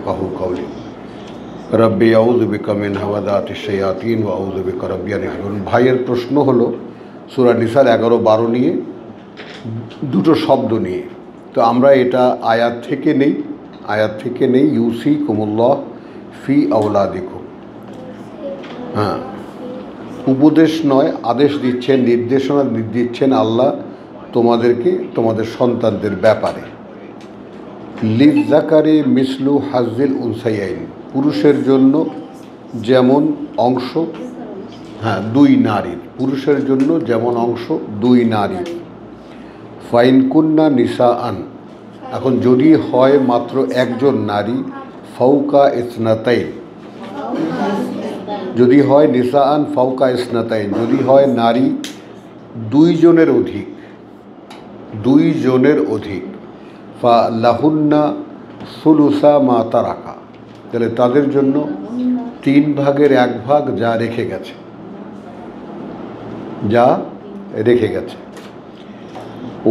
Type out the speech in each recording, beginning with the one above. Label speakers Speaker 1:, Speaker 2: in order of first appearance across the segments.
Speaker 1: ইয়াফকাহু কাওলি। রব্বি আউযু বিকা মিন হামাযাতিশ শায়াতিন ওয়া আউযু বিকা রব্বি আন ইয়াহদুরুন। ভাইয়ের প্রশ্ন হলো সূরা নিসার 11-12 নিয়ে, দুটো শব্দ নিয়ে। তো আমরা এটা আয়াত থেকে নেই ইউসিকুমুল্লাহ ফি আওলাদিকুম। হ্যাঁ, উপদেশ নয়, আদেশ দিচ্ছেন, নির্দেশনা দিচ্ছেন আল্লাহ তোমাদেরকে তোমাদের সন্তানদের ব্যাপারে। লিযযাকারি মিসলু হাজ্জিল উনসায়াইন, পুরুষের জন্য যেমন অংশ, হ্যাঁ, দুই নারীর, পুরুষের জন্য যেমন অংশ দুই নারীর। ফাইন কুন্না নিসাআন, এখন যদি হয় মাত্র একজন নারী, ফাওকা ইসনাতাইন, যদি হয় নিসাআন ফাওকা ইসনাতাইন, যদি হয় নারী দুইজনের অধিক, ফা লাহুন্না সুলুসা মা তারাকা, তাহলে তাদের জন্য 3/1 যা রেখে গেছে।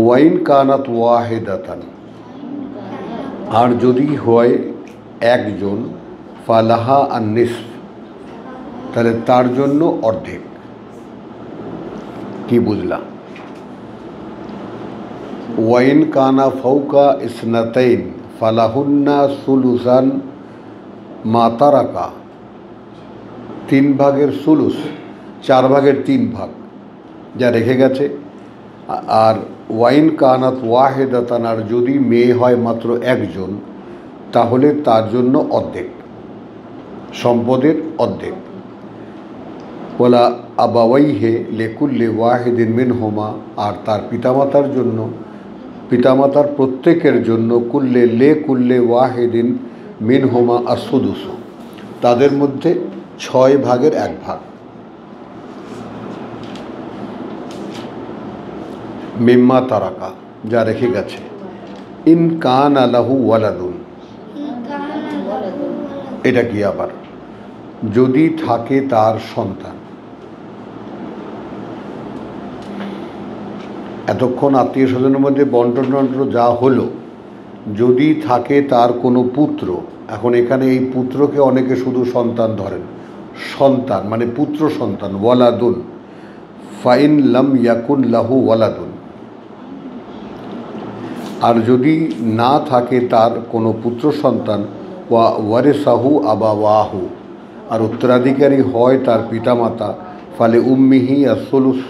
Speaker 1: ওয়াইন কানাত ওয়াহিদাতান, আর যদি হয় একজন, ফালাহা আন নিসফ, তাহলে তার জন্য অর্ধেক। কি বুঝলাম? ওয়াইন কানা ফাওকা ইসনাতাইন ফালাহুন্না সুলুসান মা তারাকা, 3/3 সুলুস, 4/3 যা রেখে গেছে। আর ওয়াইন কানাত ওয়াহিদাতান, আর যদি মেয়ে হয় মাত্র একজন, তাহলে তার জন্য অর্ধেক, সম্পদের অর্ধেক। ওয়ালা আবাওয়াইহে লিকুল্লি ওয়াহিদিন মিনহুমা, আর তার পিতামাতার জন্য, পিতামাতার প্রত্যেকের জন্য, কুল্লে ওয়াহিদিন মিনহুমা আসুদুস, তাদের মধ্যে 6/1 মিম্মা তারাকা, যা রেখে গেছে। ইন কানা লাহু ওয়ালাদুন, এটা কি আবার? যদি থাকে তার সন্তান। এতক্ষণ আত্মীয় স্বজনের মধ্যে বন্টন যা হলো, যদি থাকে তার কোনো পুত্র, এখন এখানে এই পুত্রকে অনেকে শুধু সন্তান ধরেন, সন্তান মানে পুত্র সন্তান, ওয়ালাদুন। ফাইন লাম ইয়াকুন লাহু ওয়ালাদুন, আর যদি না থাকে তার কোনো পুত্র সন্তান, ওয়ারিসাহু আবাওয়াহু, আর উত্তরাধিকারী হয় তার পিতামাতা, ফালে উম্মিহি আসুলুস,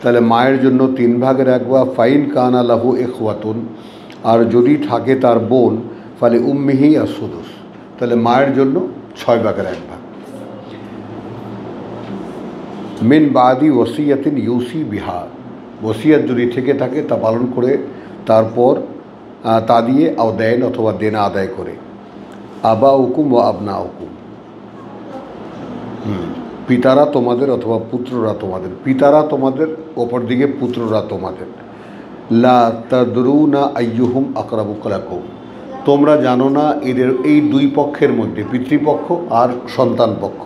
Speaker 1: তাহলে মায়ের জন্য 3/1। ফাইন কানা লাহু ইখওয়াতুন, আর যদি থাকে তার বোন, ফালে উম্মিহি আসুদুস, তাহলে মায়ের জন্য 6/1। মিন বাদি ওসিয়াতিন ইউসি বিহা, ওসিয়াত যদি থেকে থাকে তা পালন করে, তারপর তা দিয়ে আওদায়ন অথবা দেনা আদায় করে। আবা হুকুম ও আবনা হুকুম, পিতারা তোমাদের অথবা পুত্ররা তোমাদের, পিতারা তোমাদের, অপর দিকে পুত্ররা তোমাদের। লা তাদরুনা আইয়ুহুম আকরাবু লাকুম, তোমরা জানো না এদের, এই দুই পক্ষের মধ্যে, পিতৃপক্ষ আর সন্তান পক্ষ,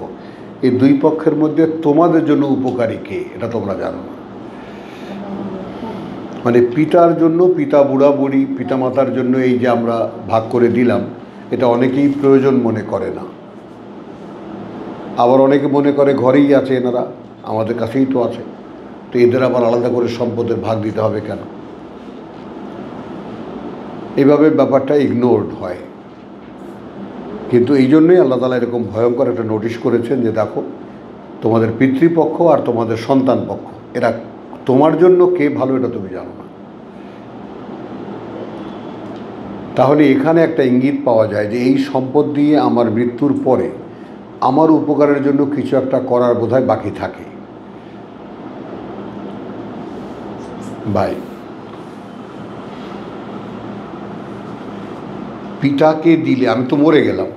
Speaker 1: এই দুই পক্ষের মধ্যে তোমাদের জন্য উপকারী কে, এটা তোমরা জানো না। মানে পিতার জন্য, পিতা বুড়া বুড়ি, পিতামাতার জন্য এই যে আমরা ভাগ করে দিলাম, এটা অনেকেই প্রয়োজন মনে করে না। আবার অনেকে মনে করে ঘরেই আছে এনারা, আমাদের কাছেই তো আছে, তো এদের আবার আলাদা করে সম্পদের ভাগ দিতে হবে কেন? এইভাবে ব্যাপারটা ইগনোরড হয়। কিন্তু এই জন্যই আল্লাহ তাআলা এরকম ভয়ঙ্কর একটা নোটিশ করেছেন যে দেখো, তোমাদের পিতৃপক্ষ আর তোমাদের সন্তান পক্ষ, এরা তোমার জন্য কে ভালো এটা তুমি জানো না। তাহলে এখানে একটা ইঙ্গিত পাওয়া যায় যে এই সম্পদ দিয়ে আমার মৃত্যুর পরে আমার উপকারের জন্য কিছু একটা করার বোধহয় বাকি থাকে। ভাই, পিতাকে দিলে, আমি তো মরে গেলাম,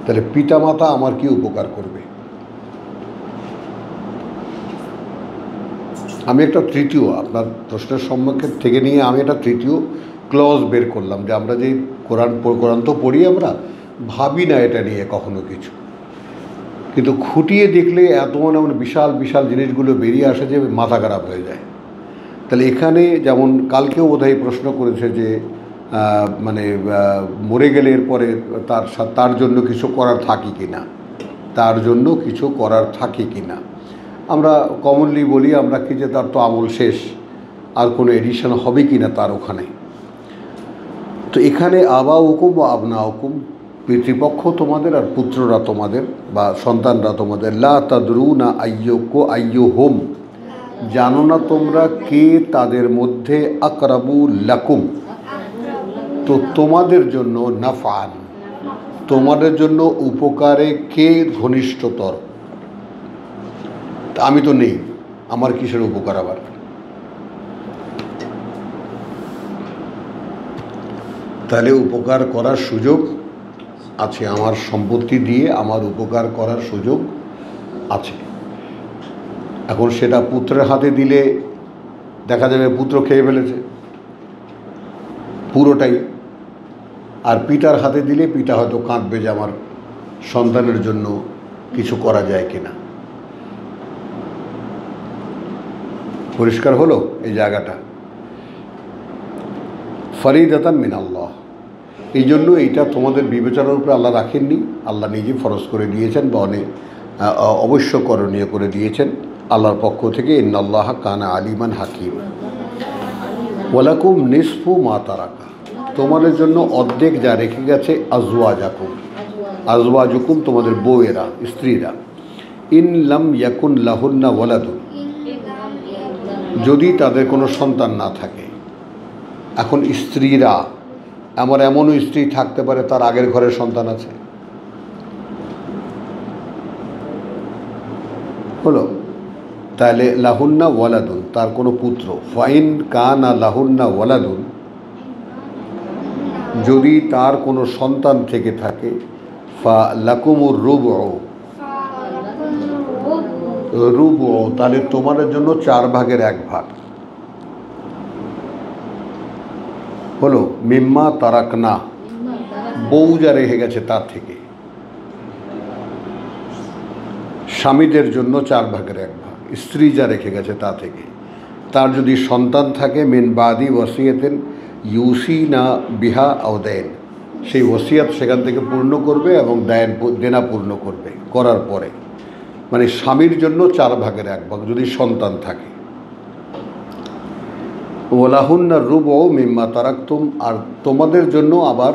Speaker 1: তাহলে পিতামাতা আমার কি উপকার করবে? আমি একটা তৃতীয়, আপনার প্রশ্নের সম্মুখে থেকে নিয়ে আমি একটা তৃতীয় ক্লজ বের করলাম যে আমরা যে কোরআন তো পড়ি, আমরা ভাবি না এটা নিয়ে কখনো কিছু, কিন্তু খুঁটিয়ে দেখলে এত মানে বিশাল বিশাল জিনিসগুলো বেরিয়ে আসে যে মাথা খারাপ হয়ে যায়। তাহলে এখানে যেমন কালকেও বোধহয় প্রশ্ন করেছে যে মানে মরে গেলে এরপরে তার জন্য কিছু করার থাকে কি না, তার জন্য কিছু করার থাকে কি না। আমরা কমনলি বলি আমরা কি যে তার তো আমল শেষ, আর কোনো এডিশন হবে কি না তার ওখানে। তো এখানে আবা হুকুম বা আবনা হুকুম, পিতৃপক্ষ তোমাদের আর পুত্ররা তোমাদের বা সন্তানরা তোমাদের। লা তাদরুনা আইয়ুহুম, জানো না তোমরা কে তাদের মধ্যে আকরাবু লাকুম, তো তোমাদের জন্য নাফআন, তোমাদের জন্য উপকারে কে ঘনিষ্ঠতর। আমি তো নেই, আমার কিসের উপকার আবার। তাহলে উপকার করার সুযোগ আছে, আমার সম্পত্তি দিয়ে আমার উপকার করার সুযোগ আছে। এখন সেটা পুত্রের হাতে দিলে দেখা যাবে পুত্র খেয়ে ফেলেছে পুরোটাই, আর পিতার হাতে দিলে পিতা হয়তো কাঁদবে যে আমার সন্তানের জন্য কিছু করা যায় কিনা। পরিষ্কার হলো এই জায়গাটা। ফরিদাতান মিনাল্লাহ, এই জন্য এইটা তোমাদের বিবেচনার উপরে আল্লাহ রাখেননি, আল্লাহ নিজে ফরজ করে দিয়েছেন বা অনেক অবশ্য করণীয় করে দিয়েছেন আল্লাহর পক্ষ থেকে। ইন্নাল্লাহ কানা আলিমান হাকিম। ওয়ালাকুম নিসফু মা তারাকা, তোমাদের জন্য অর্ধেক যা রেখে গেছে আজওয়াজাকুম, আজওয়াজুকুম তোমাদের বউয়েরা, স্ত্রীরা। ইন লাম ইয়াকুন লাহুন্না ওয়ালাদুন, যদি তাদের কোনো সন্তান না থাকে। এখন স্ত্রীরা, আমার এমনও স্ত্রী থাকতে পারে তার আগের ঘরের সন্তান আছে, হলো, তাহলে লাহুন্না ওয়ালাদুন, তার কোনো পুত্র। ফাইন কানা লাহুন্না ওয়ালাদুন, যদি তার কোনো সন্তান থেকে থাকে, ফা লাকুমুর রুবু, তাহলে তোমাদের জন্য 4/1 হলো। মিম্মা তারাকনা, বউ যা রেখে গেছে তার থেকে। স্বামীদের জন্য 4/1, স্ত্রী যা রেখে গেছে তা থেকে। তার যদি সন্তান থাকে মিন বাদি ওয়াসিয়াতেন ইউসিনা বিহা আও দেন, সেই ওসিয়াত সেখান থেকে পূর্ণ করবে এবং দেনা পূর্ণ করবে করার পরে। মানে স্বামীর জন্য 4/1 যদি সন্তান থাকে। ওয়ালাহুন্না রুবু মিম্মা তারাকতুম, আর তোমাদের জন্য আবার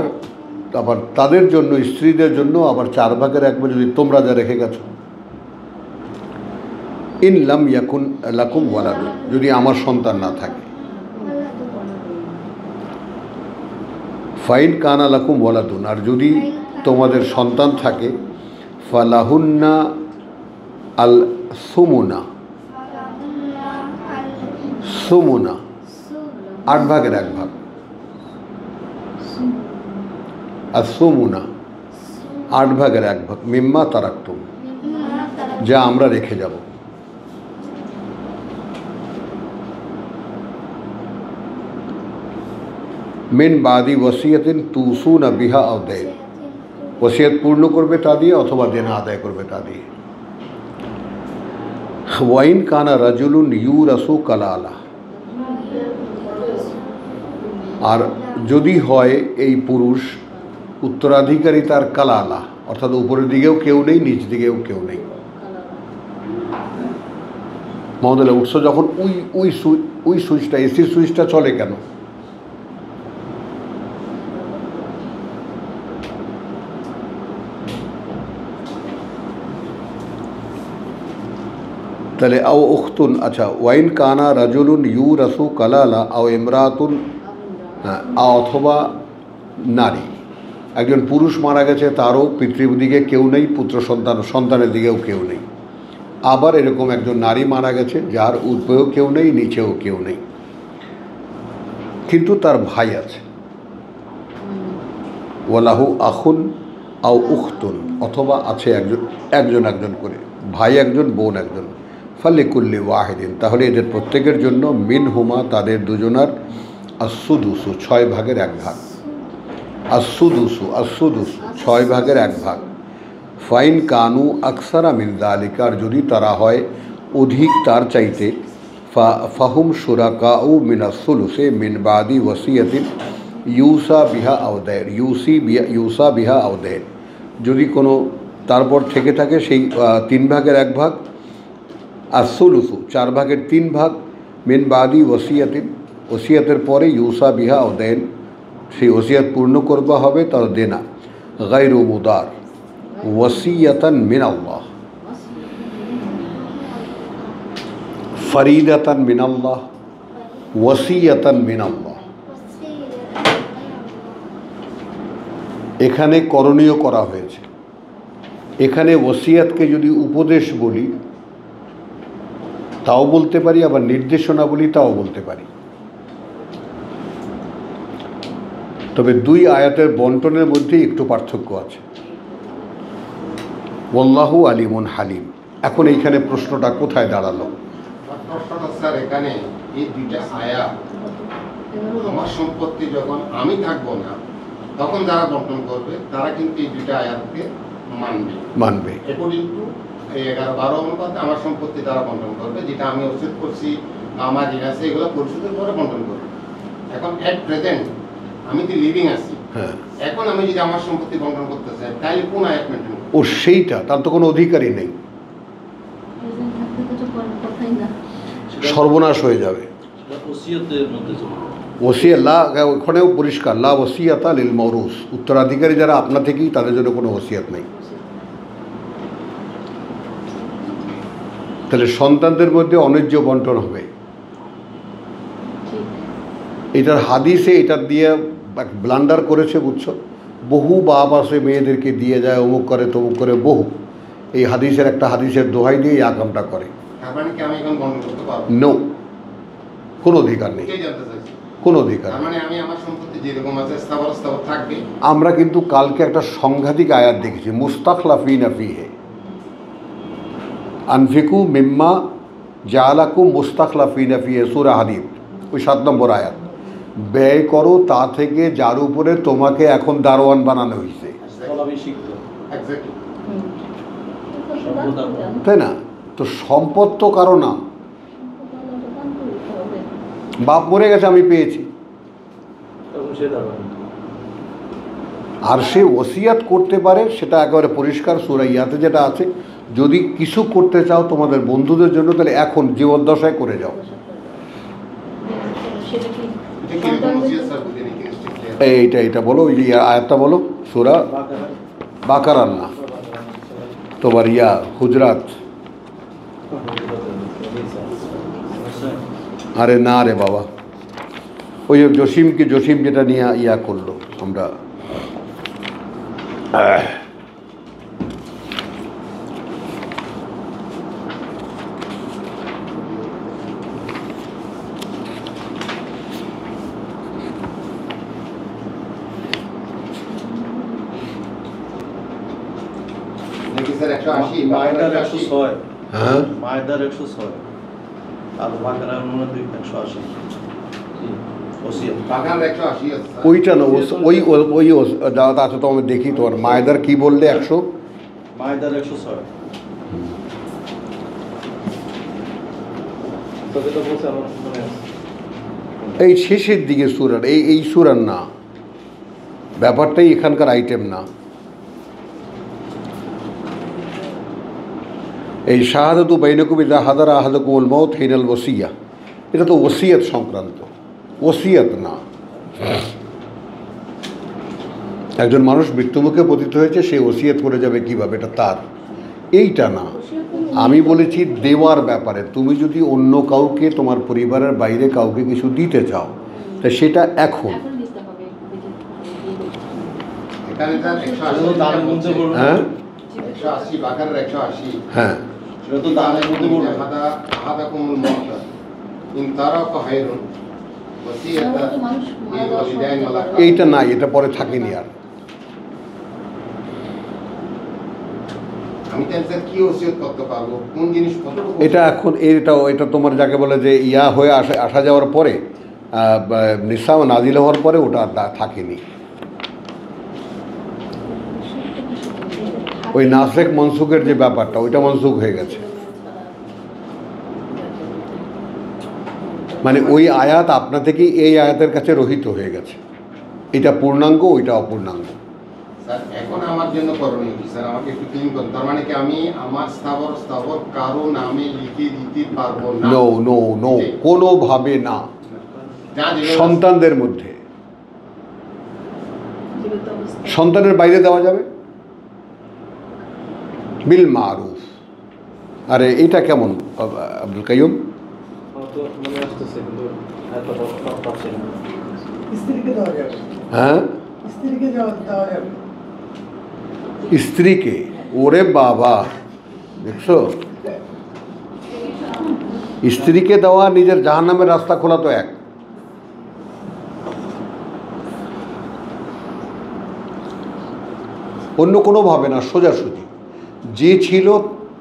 Speaker 1: তাদের জন্য, স্ত্রীদের জন্য আবার 4/1 যদি তোমরা যা রেখে গেছো। ইন লাম ইয়াকুন লাকুম ওয়ালাদুন, যদি আমার সন্তান না থাকে। ফাইন কানা লাকুম ওয়ালাদুন, আর যদি তোমাদের সন্তান থাকে, ফালাহুন্না আল সুমুনা, সুমুনা 8/1, আর সুমুনা 8/1 মিম্মা তারাকতুম, যা আমরা রেখে যাব। মিন বাদি ওয়াসিয়াতিন তুসুনা বিহা আও দেন, ওসিয়াত পূর্ণ করবে তা দিয়ে অথবা দেনা আদায় করবে তা দিয়ে। ওয়াইন কানা রাজুলুন ইউরাসু কালালা, আর যদি হয় এই পুরুষ উত্তরাধিকারী তার কালালা, অর্থাৎ উপরের দিকেও কেউ নেই, নিচ দিকেও কেউ নেই। মহোদয় উৎস যখন ওই সুইচটা, এসির সুইচটা চলে কেন? তাহলে আও উখতুন, আচ্ছা, ওয়াইন কানা রাজুলুন ইউরাসু কালালা আও ইমরাতুন, অথবা নারী, একজন পুরুষ মারা গেছে তারও পিতৃদিকে কেউ নেই, পুত্র সন্তানের দিকেও কেউ নেই। আবার এরকম একজন নারী মারা গেছে যার উপরেও কেউ নেই, নিচেও কেউ নেই, কিন্তু তার ভাই আছে। ওয়ালাহু আখুন আও উখতুন, অথবা আছে একজন করে ভাই একজন, বোন একজন। ফালিকুল্লি ওয়াহিদিন, তাহলে এদের প্রত্যেকের জন্য মিন হুমা, তাদের দুজনার আসুদুসু 6/1, আসুদুসু 6/1। ফাইন কানু আকসারা মিন যালিকা, যদি তারা হয় অধিক তার চাইতে, ফাহুম শুরাকাউ মিনাস সুলুসে মিন বাদি ওয়াসিয়াতিন ইউসা বিহা আওদায়ের, ইউসা বিহা আওদায়ের, যদি কোনো তারপর থেকে থাকে সেই 3 ভাগের 1 ভাগ, আর সুলুসু 4 ভাগের 3 ভাগ, মিন বাদি ওসিয়াতিন, ওসিয়াতের পরে ইউসা বিহা আওদায়েন, সেই ওসিয়াত পূর্ণ করবা হবে তার দেনা, গায়রু মুদার, ওসিয়াতান মিন আল্লাহ, ফরিদাতান মিন আল্লাহ, ওসিয়াতান মিন আল্লাহ। এখানে করণীয় করা হয়েছে। এখানে ওসিয়াতকে যদি উপদেশ বলি তাও বলতে পারি, আবার নির্দেশনা বলি তাও বলতে পারি। তবে 2 আয়াতের বন্টনের মধ্যে একটু পার্থক্য আছে। ওয়াল্লাহু আলিমুন হালিম। এখন এইখানে প্রশ্নটা কোথায় দাঁড়ালো?
Speaker 2: প্রশ্নটা স্যার এখানে এই 2টা আয়াত, আমার সম্পত্তি যখন আমি থাকবো না তখন যারা বন্টন করবে তারা কিন্তু এই 2টা আয়াতকে মানবে। অ্যাকর্ডিং টু এই 11-12 অনুপাতে আমার সম্পত্তি তারা বন্টন করবে, যেটা আমি ওসিয়ত করছি, আমার ঋণ আছে, এগুলো পরিশোধের পরে বন্টন করবে। এখন এট প্রেজেন্ট আমি তো লিভিং আছি, এখন আমি যদি আমার সম্পত্তি বন্টন করতে চাই তাহলে কোন আয়াত মেনটেন করব?
Speaker 1: ও সেইটা, তার তো কোনো অধিকারই নেই, সর্বনাশ হয়ে যাবে। ওসিয়া লা, ওখানেও পরিষ্কার, লা ওসিয়াতা লিল মাউরুস, উত্তরাধিকারী যারা আপনা থেকেই তাদের জন্য কোনো ওসিয়াত নেই। তাহলে সন্তানদের মধ্যে অন্যায্য বন্টন হবে। এটার হাদিসে এটা দিয়ে ব্লান্ডার করেছে, বুঝছো? বহু বাপ আছে মেয়েদেরকে দিয়ে যায়, অমুক করে তমুক করে, বহু এই হাদিসের একটা হাদিসের দোহাই দিয়ে এই আকামটা করে। নো, কোনো অধিকার নেই, কোনো অধিকার। আমরা কিন্তু কালকে একটা সাংঘাতিক আয়াত দেখেছি, মুস্তাখলাফিনা ফিহে, আনফিকু মিম্মা জাআলাকুম মুস্তাখলাফিনা ফিহে, সূরা হাদীদ, ওই 7 নম্বর আয়াত। ব্যয় করো তা থেকে যার উপরে তোমাকে এখন দারোয়ান বানানো হয়েছে, তাই না? তো সম্পদ তো কারো না, বাপ মরে গেছে আমি পেয়েছি, আর সে ওসিয়াত করতে পারে, সেটা একেবারে পরিষ্কার সূরা ইয়াতে যেটা আছে, যদি কিছু করতে চাও তোমাদের বন্ধুদের জন্য তাহলে এখন জীবদ্দশায় করে যাও। এইটা বলো, ওই আয়াতটা বলো, সূরা বাকারার না, তোমার হুজরাত। আরে না রে বাবা, ওই জসিম যেটা নিয়ে করলো আমরা, ওইটা না, ওই দাদা আছে তো, আমি দেখি তোমার মায়েদার কি বললে, 100
Speaker 3: মায়েদার 106
Speaker 1: এই শেষের দিকে সূরার, এই সূরার না, ব্যাপারটাই এখানকার আইটেম না। এই শাহাদাতু বাইনাকুম ইযা হাদারা আহাদাকুমুল মাউত হিনাল ওসিয়া, এটা তো ওসিয়ত সংক্রান্ত, ওসিয়ত না। একজন মানুষ মৃত্যুমুখে পতিত হয়েছে, সে ওসিয়ত করে যাবে কিভাবে, এটা তার, এইটা না। আমি বলেছি দেওয়ার ব্যাপারে, তুমি যদি অন্য কাউকে, তোমার পরিবারের বাইরে কাউকে কিছু দিতে চাও, তা সেটা এখন, হ্যাঁ হ্যাঁ, এইটা নাই, এটা পরে থাকেনি আর। এটা এখন এটা তোমার যাকে বলে যে হয়ে আসা যাওয়ার পরে, নিসা নাজিল হওয়ার পরে ওটা থাকেনি। ওই নাসেখ মনসুখের যে ব্যাপারটা, ওইটা মনসুখ হয়ে গেছে। মানে ওই আয়াত আপনা থেকেই এই আয়াতের কাছে রহিত হয়ে গেছে। এটা পূর্ণাঙ্গ, ওইটা অপূর্ণাঙ্গ।
Speaker 2: স্যার এখন আমার জন্য করণীয় কি স্যার? আমাকে একটু ক্লিন করুন। তার মানে কি আমি আমার স্থাবর কারো নামে লিখে দিতে পারবো না?
Speaker 1: নো নো নো, কোনোভাবে না।
Speaker 2: যা যেভাবে-
Speaker 1: সন্তানদের মধ্যে, সন্তানের বাইরে দেওয়া যাবে বিল মারুফ। আরে এটা কেমন আব্দুল কাইয়ুম?
Speaker 3: আমার তো মনে আসতেছে কিন্তু এত পাচ্ছি না।
Speaker 4: স্ত্রীকে দেওয়া যাবে,
Speaker 1: হ্যাঁ,
Speaker 4: স্ত্রীকে দেওয়া যাবে।
Speaker 1: স্ত্রীকে? ওরে বাবা, দেখছো, স্ত্রীকে দেওয়া নিজের জাহান্নামের রাস্তা খোলা তো এক। অন্য কোনোভাবে না, সোজাসুজি। যে ছিল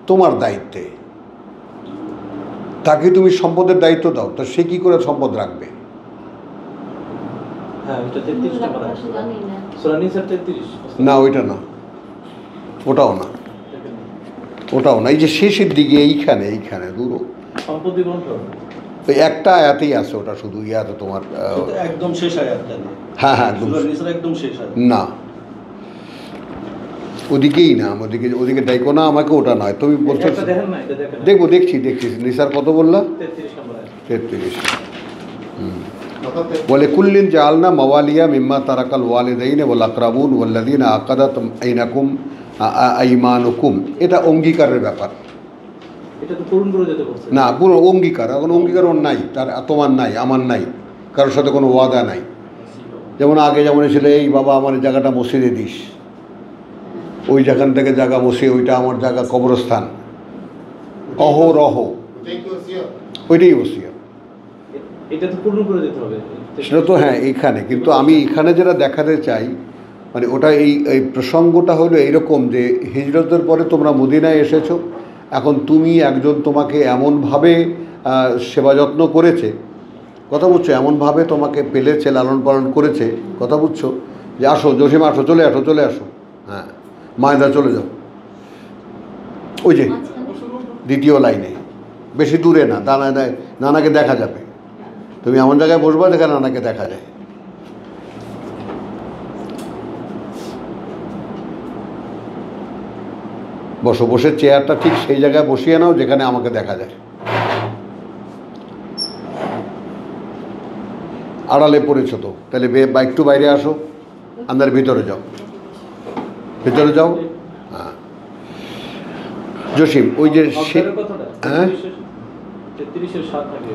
Speaker 1: তোমার দায়িত্বে, তাকে তুমি সম্পদের দায়িত্ব দাও, তা সে কি করে সম্পদ রাখবে?
Speaker 3: হ্যাঁ, ওটা 33 নম্বর আছে। সূরা নিসার 33।
Speaker 1: না, ওইটা না, ওটাও না, ওটাও না। এই যে শেষের দিকে এইখানে এইখানে দূর,
Speaker 3: সম্পত্তি বন্টন।
Speaker 1: ওই একটা আয়াতেই আছে, ওটা শুধু ইয়াতে তোমার
Speaker 3: ওটা একদম শেষ আয়াতটা না।
Speaker 1: হ্যাঁ হ্যাঁ, একদম
Speaker 3: সূরা নিসার একদম শেষ আয়াত।
Speaker 1: না, ওদিকেই না, ওদিকে ওদিকে ডাইকো না আমাকে, ওটা নয়। তুমি বলছো
Speaker 3: এটা দেখেন না, এটা দেখেন।
Speaker 1: দেখবো, দেখছি নিসার কত বললা?
Speaker 3: 33 নম্বর আয়াত।
Speaker 1: 33।
Speaker 2: অর্থাৎ
Speaker 1: বলে কুল্লিন জালনা মাওয়ালিয়া মিম্মা তারাকাল ওয়ালিদাইন ওয়াল আকরাবুন ওয়াল্লাযিনা আকাদাত আইনাকুম আইমানুকুম। এটা অঙ্গীকারের ব্যাপার
Speaker 3: এটা তো পূরণ করে যেতে বলছে।
Speaker 1: না, পুরো অঙ্গীকার। এখন অঙ্গীকার ওর নাই, তার তোমার নাই, আমার নাই, কারোর সাথে কোনো ওয়াদা নাই। যেমন আগে যেমন ছিল, এই বাবা আমার এই জায়গাটা মসজিদে দিস, ওই যেখান থেকে জায়গা বসে, ওইটা আমার জায়গা কবরস্থান, অহরহ,
Speaker 2: ওটাই কি ওসিয়ত?
Speaker 1: ওইটাই বসিয়া।
Speaker 3: এটা তো পূরণ করে যেতে হবে।
Speaker 1: সেটা তো হ্যাঁ এইখানে, কিন্তু আমি এখানে যেটা দেখাতে চাই, মানে ওটা এই প্রসঙ্গটা হলো এইরকম যে হিজরতের পরে তোমরা মদিনায় এসেছো, এখন তুমি একজন, তোমাকে এমনভাবে সেবা যত্ন করেছে, কথা বুঝছো, এমনভাবে তোমাকে পেলেছে, লালন পালন করেছে, কথা বুঝছো, যে আসো জসিম, আসো, চলে আসো, চলে আসো, হ্যাঁ মায়েদা চলে যাও, ওই যে দ্বিতীয় লাইনে, বেশি দূরে না, নানাকে দেখা যাবে। তুমি এমন জায়গায় বসবা যেখানে নানাকে দেখা যায়। বসো, বসে চেয়ারটা ঠিক সেই জায়গায় বসিয়ে নাও যেখানে আমাকে দেখা যায়। আড়ালে পড়েছো তো, তাহলে একটু বাইরে আসো, আন্দার ভিতরে যাও, ভিতরে যাও। হ্যাঁ জসিম, ওই যে
Speaker 3: হকদারের কথাটা,
Speaker 1: হ্যাঁ
Speaker 3: 33-এর 7 থাকে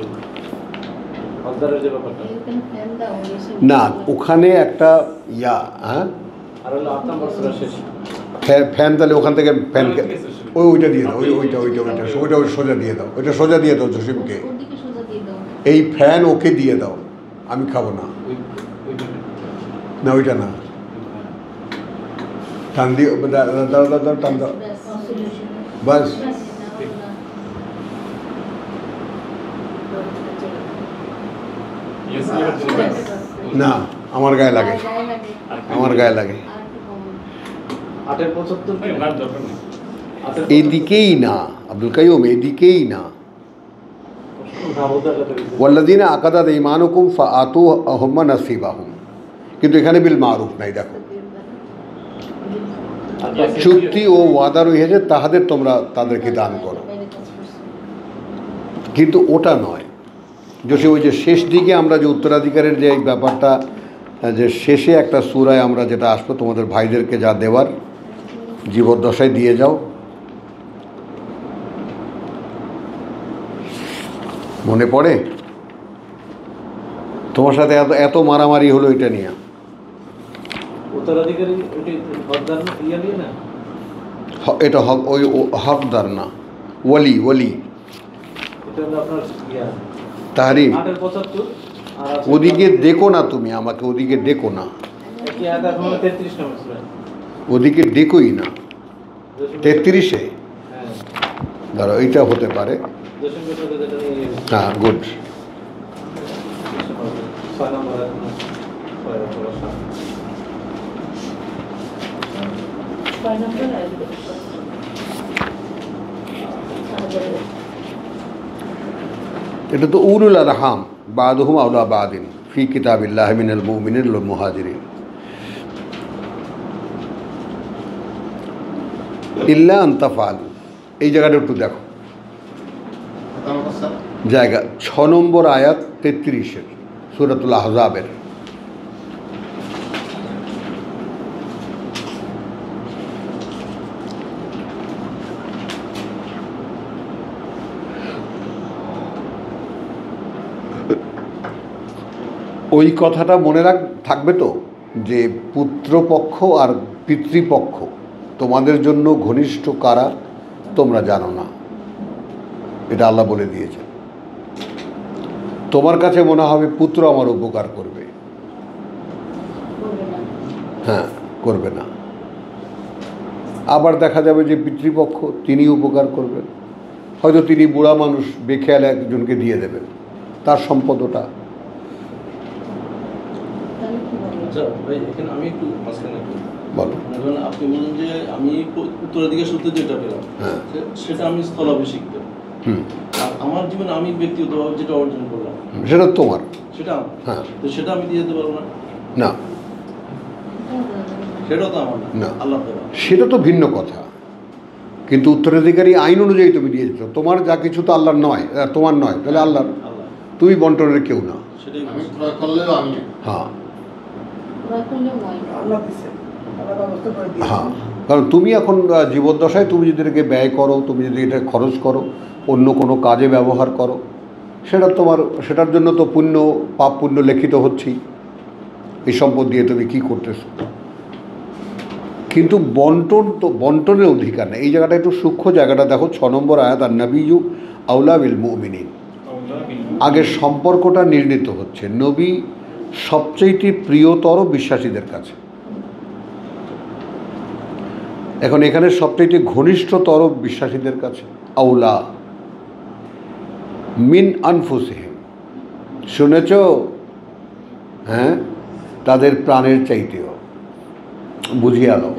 Speaker 3: হকদারের যে ব্যাপারটা।
Speaker 1: না, ওখানে একটা ইয়া, হ্যাঁ
Speaker 3: আর হলো 8 নম্বর সূরা শেষ।
Speaker 1: ফ্যান, তাহলে ওখান থেকে ফ্যান, ওইটা দিয়ে দাও, ওইটা সোজা দিয়ে দাও, ওইটা সোজা দিয়ে দাও জসিমকে। এই ফ্যান ওকে দিয়ে দাও, আমি খাবো না। না, ওইটা না, টান দিয়ে দাও, টান দাও, বাস। না, আমার গায়ে লাগে, আমার গায়ে লাগে।
Speaker 3: 8-এর 75 কি? 8-এর
Speaker 1: এদিকেই না আব্দুল কাইয়ুম, এদিকেই না। ওয়াল্লাযিনা আকাদাত ঈমানুকুম ফাআতু হুম্মা নাসিবাহুম, কিন্তু এখানে বিল মারুফ নাই। দেখো, চুক্তি ও ওয়াদা রয়েছে, তাহাদের তোমরা তাদেরকে দান করো, কিন্তু ওটা নয়। যদি ওই যে শেষ দিকে আমরা যে উত্তরাধিকারের যে এই ব্যাপারটা, যে শেষে একটা সূরায় আমরা যেটা আসবো, তোমাদের ভাইদেরকে যা দেওয়ার জীবদ্দশায় দিয়ে যাও। মনে পড়ে তোমার সাথে এত মারামারি হলো এটা নিয়ে?
Speaker 3: উত্তরাধিকারী ওটি হকদার ইয়া নিয়ে না,
Speaker 1: এটা ওই হকদার না, ওয়ালি।
Speaker 3: এটা হলো আপনার ইয়া
Speaker 1: তাহরিম।
Speaker 3: 8-এর 75। আর আছে
Speaker 1: ওদিকে দেখো না তুমি আমাকে, ওদিকে দেখো না,
Speaker 3: কি আয়াত এখন 33 নম্বর সূরা।
Speaker 1: ওদিকে দেখোই না। 33-এ
Speaker 3: হ্যাঁ,
Speaker 1: ধরো এইটা হতে পারে।
Speaker 3: দশমের সাথে যেটা নিয়ে
Speaker 1: হ্যাঁ, গুড।
Speaker 3: 6 নম্বর আয়াত না, 6 অথবা 7।
Speaker 1: এটা তো উলুল আরহাম বাদুহুম আওলা বাদিন। ফি কিতাবিল্লাহি মিনাল মুমিনিন ওয়াল মুহাজিরিন ইল্লা আন তাফআলু। এই জায়গাটা একটু দেখো,
Speaker 2: কত নম্বর স্যার?
Speaker 1: জায়গা 6 নম্বর আয়াত 33-এর সূরাতুল আহজাবের। ওই কথাটা মনে থাকবে তো, যে পুত্রপক্ষ আর পিতৃপক্ষ তোমাদের জন্য ঘনিষ্ঠ কারা তোমরা জানো না, এটা আল্লাহ বলে দিয়েছে। তোমার কাছে মনে হবে পুত্র আমার উপকার করবে, হ্যাঁ করবে না। আবার দেখা যাবে যে পিতৃপক্ষ তিনি উপকার করবেন, হয়তো তিনি বুড়া মানুষ, বেখেয়ালে একজনকে দিয়ে দেবেন তার সম্পদ ওটা।
Speaker 3: আচ্ছা ভাই, এখানে আমি একটু মাঝখানে একটু
Speaker 1: বলো।
Speaker 3: এখন আপনি বলেন যে আমি উত্তরাধিকার সূত্রে যেটা পেলাম,
Speaker 1: হ্যাঁ।
Speaker 3: সেটা আমি স্থলাভিষিক্ত, আর আমার জীবনে আমি ব্যক্তিগতভাবে যেটা অর্জন করলাম
Speaker 1: সেটা তোমার,
Speaker 3: সেটা আমার।
Speaker 1: হ্যাঁ।
Speaker 3: তো সেটা আমি দিয়ে যেতে পারবো না?
Speaker 1: না
Speaker 3: সেটাও তো আমার
Speaker 1: না।
Speaker 3: না, আল্লাহ দেওয়া।
Speaker 1: সেটা তো ভিন্ন কথা, কিন্তু উত্তরাধিকারী আইন অনুযায়ী তুমি দিয়ে দিচ্ছ। তোমার যা কিছু তো আল্লাহর নয়, তোমার নয়, তাহলে আল্লাহর।
Speaker 3: আল্লাহ
Speaker 1: তুমি বন্টনের কেউ না।
Speaker 3: সেটাই
Speaker 2: আমি
Speaker 3: বলছি।
Speaker 2: ক্রয় করলেও আমি না।
Speaker 1: হ্যাঁ
Speaker 4: আল্লাহ দিচ্ছে, আল্লাহ ব্যবস্থা করে দিয়েছে।
Speaker 1: হ্যাঁ, কারণ তুমি এখন জীবদ্দশায় তুমি যদি এটাকে ব্যয় করো, তুমি যদি এটা খরচ করো, অন্য কোনো কাজে ব্যবহার করো, সেটা তোমার, সেটার জন্য তো পুণ্য পাপ পুণ্য লেখিত হচ্ছেই। এই সম্পদ দিয়ে তুমি কী করতেছো, কিন্তু বন্টন তো বন্টনের অধিকার নেই। এই জায়গাটা একটু সূক্ষ্ম জায়গাটা দেখো, 6 নম্বর আয়াত, আর নবিয়্যু আউলা বিল মুমিনিন। আগের সম্পর্কটা নির্ণীত হচ্ছে, নবী সবচেয়ে প্রিয়তর বিশ্বাসীদের কাছে। এখন এখানে সবচেয়ে ঘনিষ্ঠতর বিশ্বাসীদের কাছে, আউলা মিন আনফুসিহিম, শুনেছ? হ্যাঁ, তাদের প্রাণের চাইতেও। বুঝিয়ে আলো।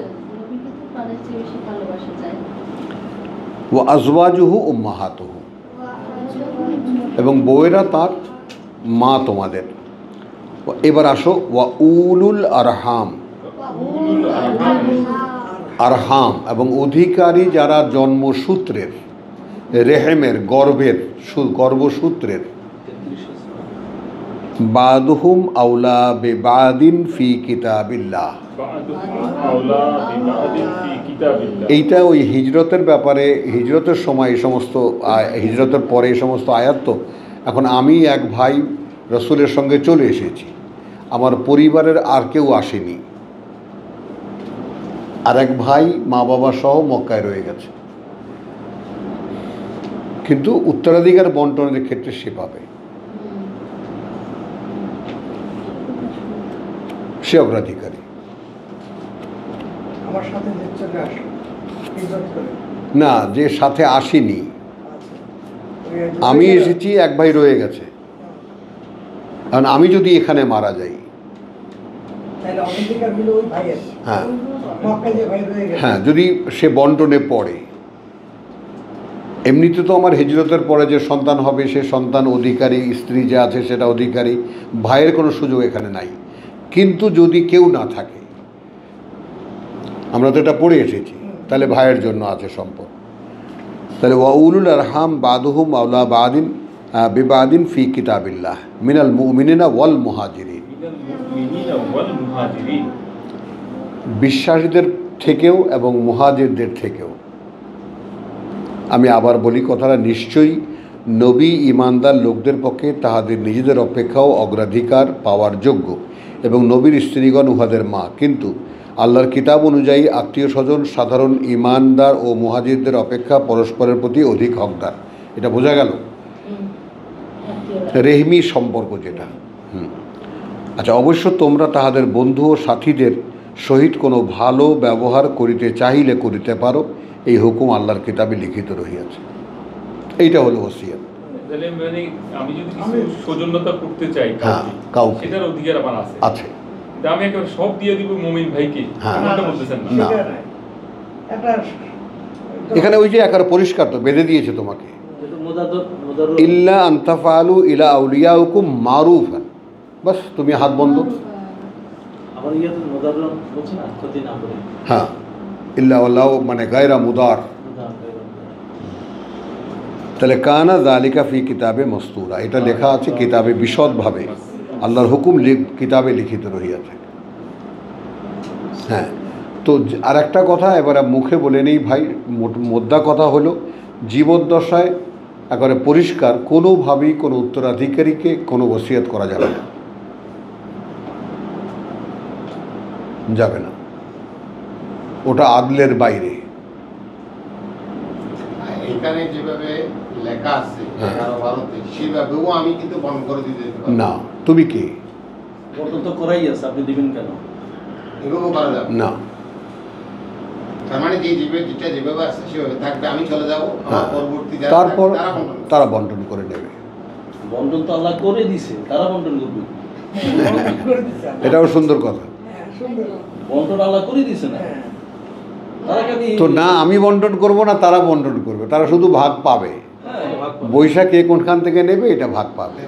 Speaker 1: ও আজওয়াজুহু উম্মাহাতুহু, এবং বউয়েরা তার মা তোমাদের। এবার আসো, ওয়া উলুল আরহাম, আরহাম এবং অধিকারী যারা জন্মসূত্রের, রেহেমের, গর্ভসূত্রের, বাদুহুম আউলা বেবাদিন ফি কিতাবিল্লাহ। এইটা ওই হিজরতের ব্যাপারে, হিজরতের সময় এই সমস্ত, হিজরতের পরে এই সমস্ত আয়াত। তো এখন আমি এক ভাই রসুলের সঙ্গে চলে এসেছি, আমার পরিবারের আর কেউ আসেনি, আর এক ভাই মা বাবা সহ মক্কায় রয়ে গেছে, কিন্তু উত্তরাধিকার বন্টনের ক্ষেত্রে সে পাবে, সে অগ্রাধিকারী।
Speaker 4: আমার সাথে যে চলে আসে হিজরত করে।
Speaker 1: না, যে সাথে আসেনি,
Speaker 4: আচ্ছা।
Speaker 1: আমি এসেছি, এক ভাই রয়ে গেছে। কারণ আমি যদি এখানে মারা যাই,
Speaker 4: তাহলে অধিকার হলো ওই ভাইয়ের।
Speaker 1: হ্যাঁ
Speaker 4: মক্কায় যে ভাই রয়ে গেছে।
Speaker 1: হ্যাঁ, যদি সে বন্টনে পড়ে। এমনিতে তো আমার হিজরতের পরে যে সন্তান হবে, সে সন্তান অধিকারী, স্ত্রী যে আছে সেটা অধিকারী, ভাইয়ের কোনো সুযোগ এখানে নাই। কিন্তু যদি কেউ না থাকে, আমরা তো এটা পড়ে এসেছি, তাহলে ভাইয়ের জন্য আছে সম্পদ। তাহলে ওয়াউলুল আরহাম বাদুহুম আউলা বাদিন বিবাদিন ফি কিতাবিল্লাহ মিনাল মুমিনিনা ওয়াল মুহাজিরিন। বিশ্বাসীদের থেকেও এবং মুহাজিরদের থেকেও। আমি আবার বলি কথাটা, নিশ্চয়ই নবী ইমানদার লোকদের পক্ষে তাহাদের নিজেদের অপেক্ষাও অগ্রাধিকার পাওয়ার যোগ্য, এবং নবীর স্ত্রীগণ উহাদের মা, কিন্তু আল্লাহর কিতাব অনুযায়ী আত্মীয় স্বজন সাধারণ ইমানদার ও মুহাজিরদের অপেক্ষা পরস্পরের প্রতি অধিক হকদার। এটা বোঝা গেল, রেহমি সম্পর্ক যেটা। আচ্ছা, অবশ্য তোমরা তাহাদের বন্ধু ও সাথীদের সহিত কোনো ভালো ব্যবহার করিতে চাহিলে করিতে পারো, এই হুকুম আল্লাহর কিতাবে লিখিত রহিয়াছে। এইটা হলো ওসিয়ত।
Speaker 5: মানে আমি যদি কিছু সৌজন্যতা করতে চাই,
Speaker 1: হ্যাঁ, কাউকে
Speaker 5: সেটার অধিকার আমার আছে।
Speaker 1: আছে।
Speaker 5: আমি একেবারে সব দিয়ে দিব মুমিন ভাইকে,
Speaker 1: হ্যাঁ।
Speaker 5: এমনটা বলতেছেন না।
Speaker 1: না।
Speaker 4: সেটা নাই। একটা
Speaker 1: এখানে ওই যে একার পরিষ্কার তো বেঁধে দিয়েছে তোমাকে,
Speaker 3: যেটা মুদারর
Speaker 1: ইল্লা আনতাফালু ইলা আউলিয়াউকুম মারুফান। বাস তুমি হাত বন্ধ।
Speaker 3: আমার ইয়াতে মুদাররম বলছে না, ক্ষতি না করে।
Speaker 1: হ্যাঁ, ইল্লা আল্লাহ মানে গায়রা মুদার। তাহলে কানা জালিকা ফি কিতাবে মস্তুরা, এটা লেখা আছে কিতাবে বিশদভাবে, আল্লাহর হুকুম কিতাবে লিখিত রহিয়াছে। হ্যাঁ, তো আর একটা কথা এবারে মুখে বলে নেই ভাই, মোদ্দা কথা হলো জীবদ্দশায় একেবারে পরিষ্কার কোনোভাবেই কোনো উত্তরাধিকারীকে কোনো ওসিয়ত করা যাবে না, যাবে না, ওটা আদলের বাইরে।
Speaker 2: এখানে যেভাবে লেখা আছে
Speaker 1: হ্যাঁ।
Speaker 2: 11-12-তে সেভাবেও আমি কিন্তু বন্ধ করে দিতে পারবো
Speaker 1: না, তুমি কে?
Speaker 3: বন্টন তো করাই আছে, আপনি দিবেন কেন?
Speaker 2: এভাবেও করা যাবে
Speaker 1: না।
Speaker 2: তার মানে যেটা যেভাবে আছে সেভাবে থাকবে, আমি চলে যাবো, আমার
Speaker 1: হ্যাঁ।
Speaker 2: পরবর্তী যারা
Speaker 1: তারপর
Speaker 2: থাকবে তারা বন্ধ করবে।
Speaker 1: তারা বন্টন করে নেবে।
Speaker 3: বন্টন তো আল্লাহ করে দিছে, তারা বন্টন করবে।
Speaker 4: করে দিচ্ছে আল্লাহ।
Speaker 1: এটাও সুন্দর কথা।
Speaker 4: হ্যাঁ, সুন্দর।
Speaker 3: বন্টন আল্লাহ করে দিছে না,
Speaker 4: হ্যাঁ।
Speaker 3: তারা খালি
Speaker 1: তো না আমি বন্টন করব না, তারা বন্টন করবে, তারা শুধু ভাগ পাবে।
Speaker 3: হ্যাঁ, ভাগ পাবে।
Speaker 1: বৈশাখ কে কোনখান থেকে নেবে এটা ভাগ পাবে।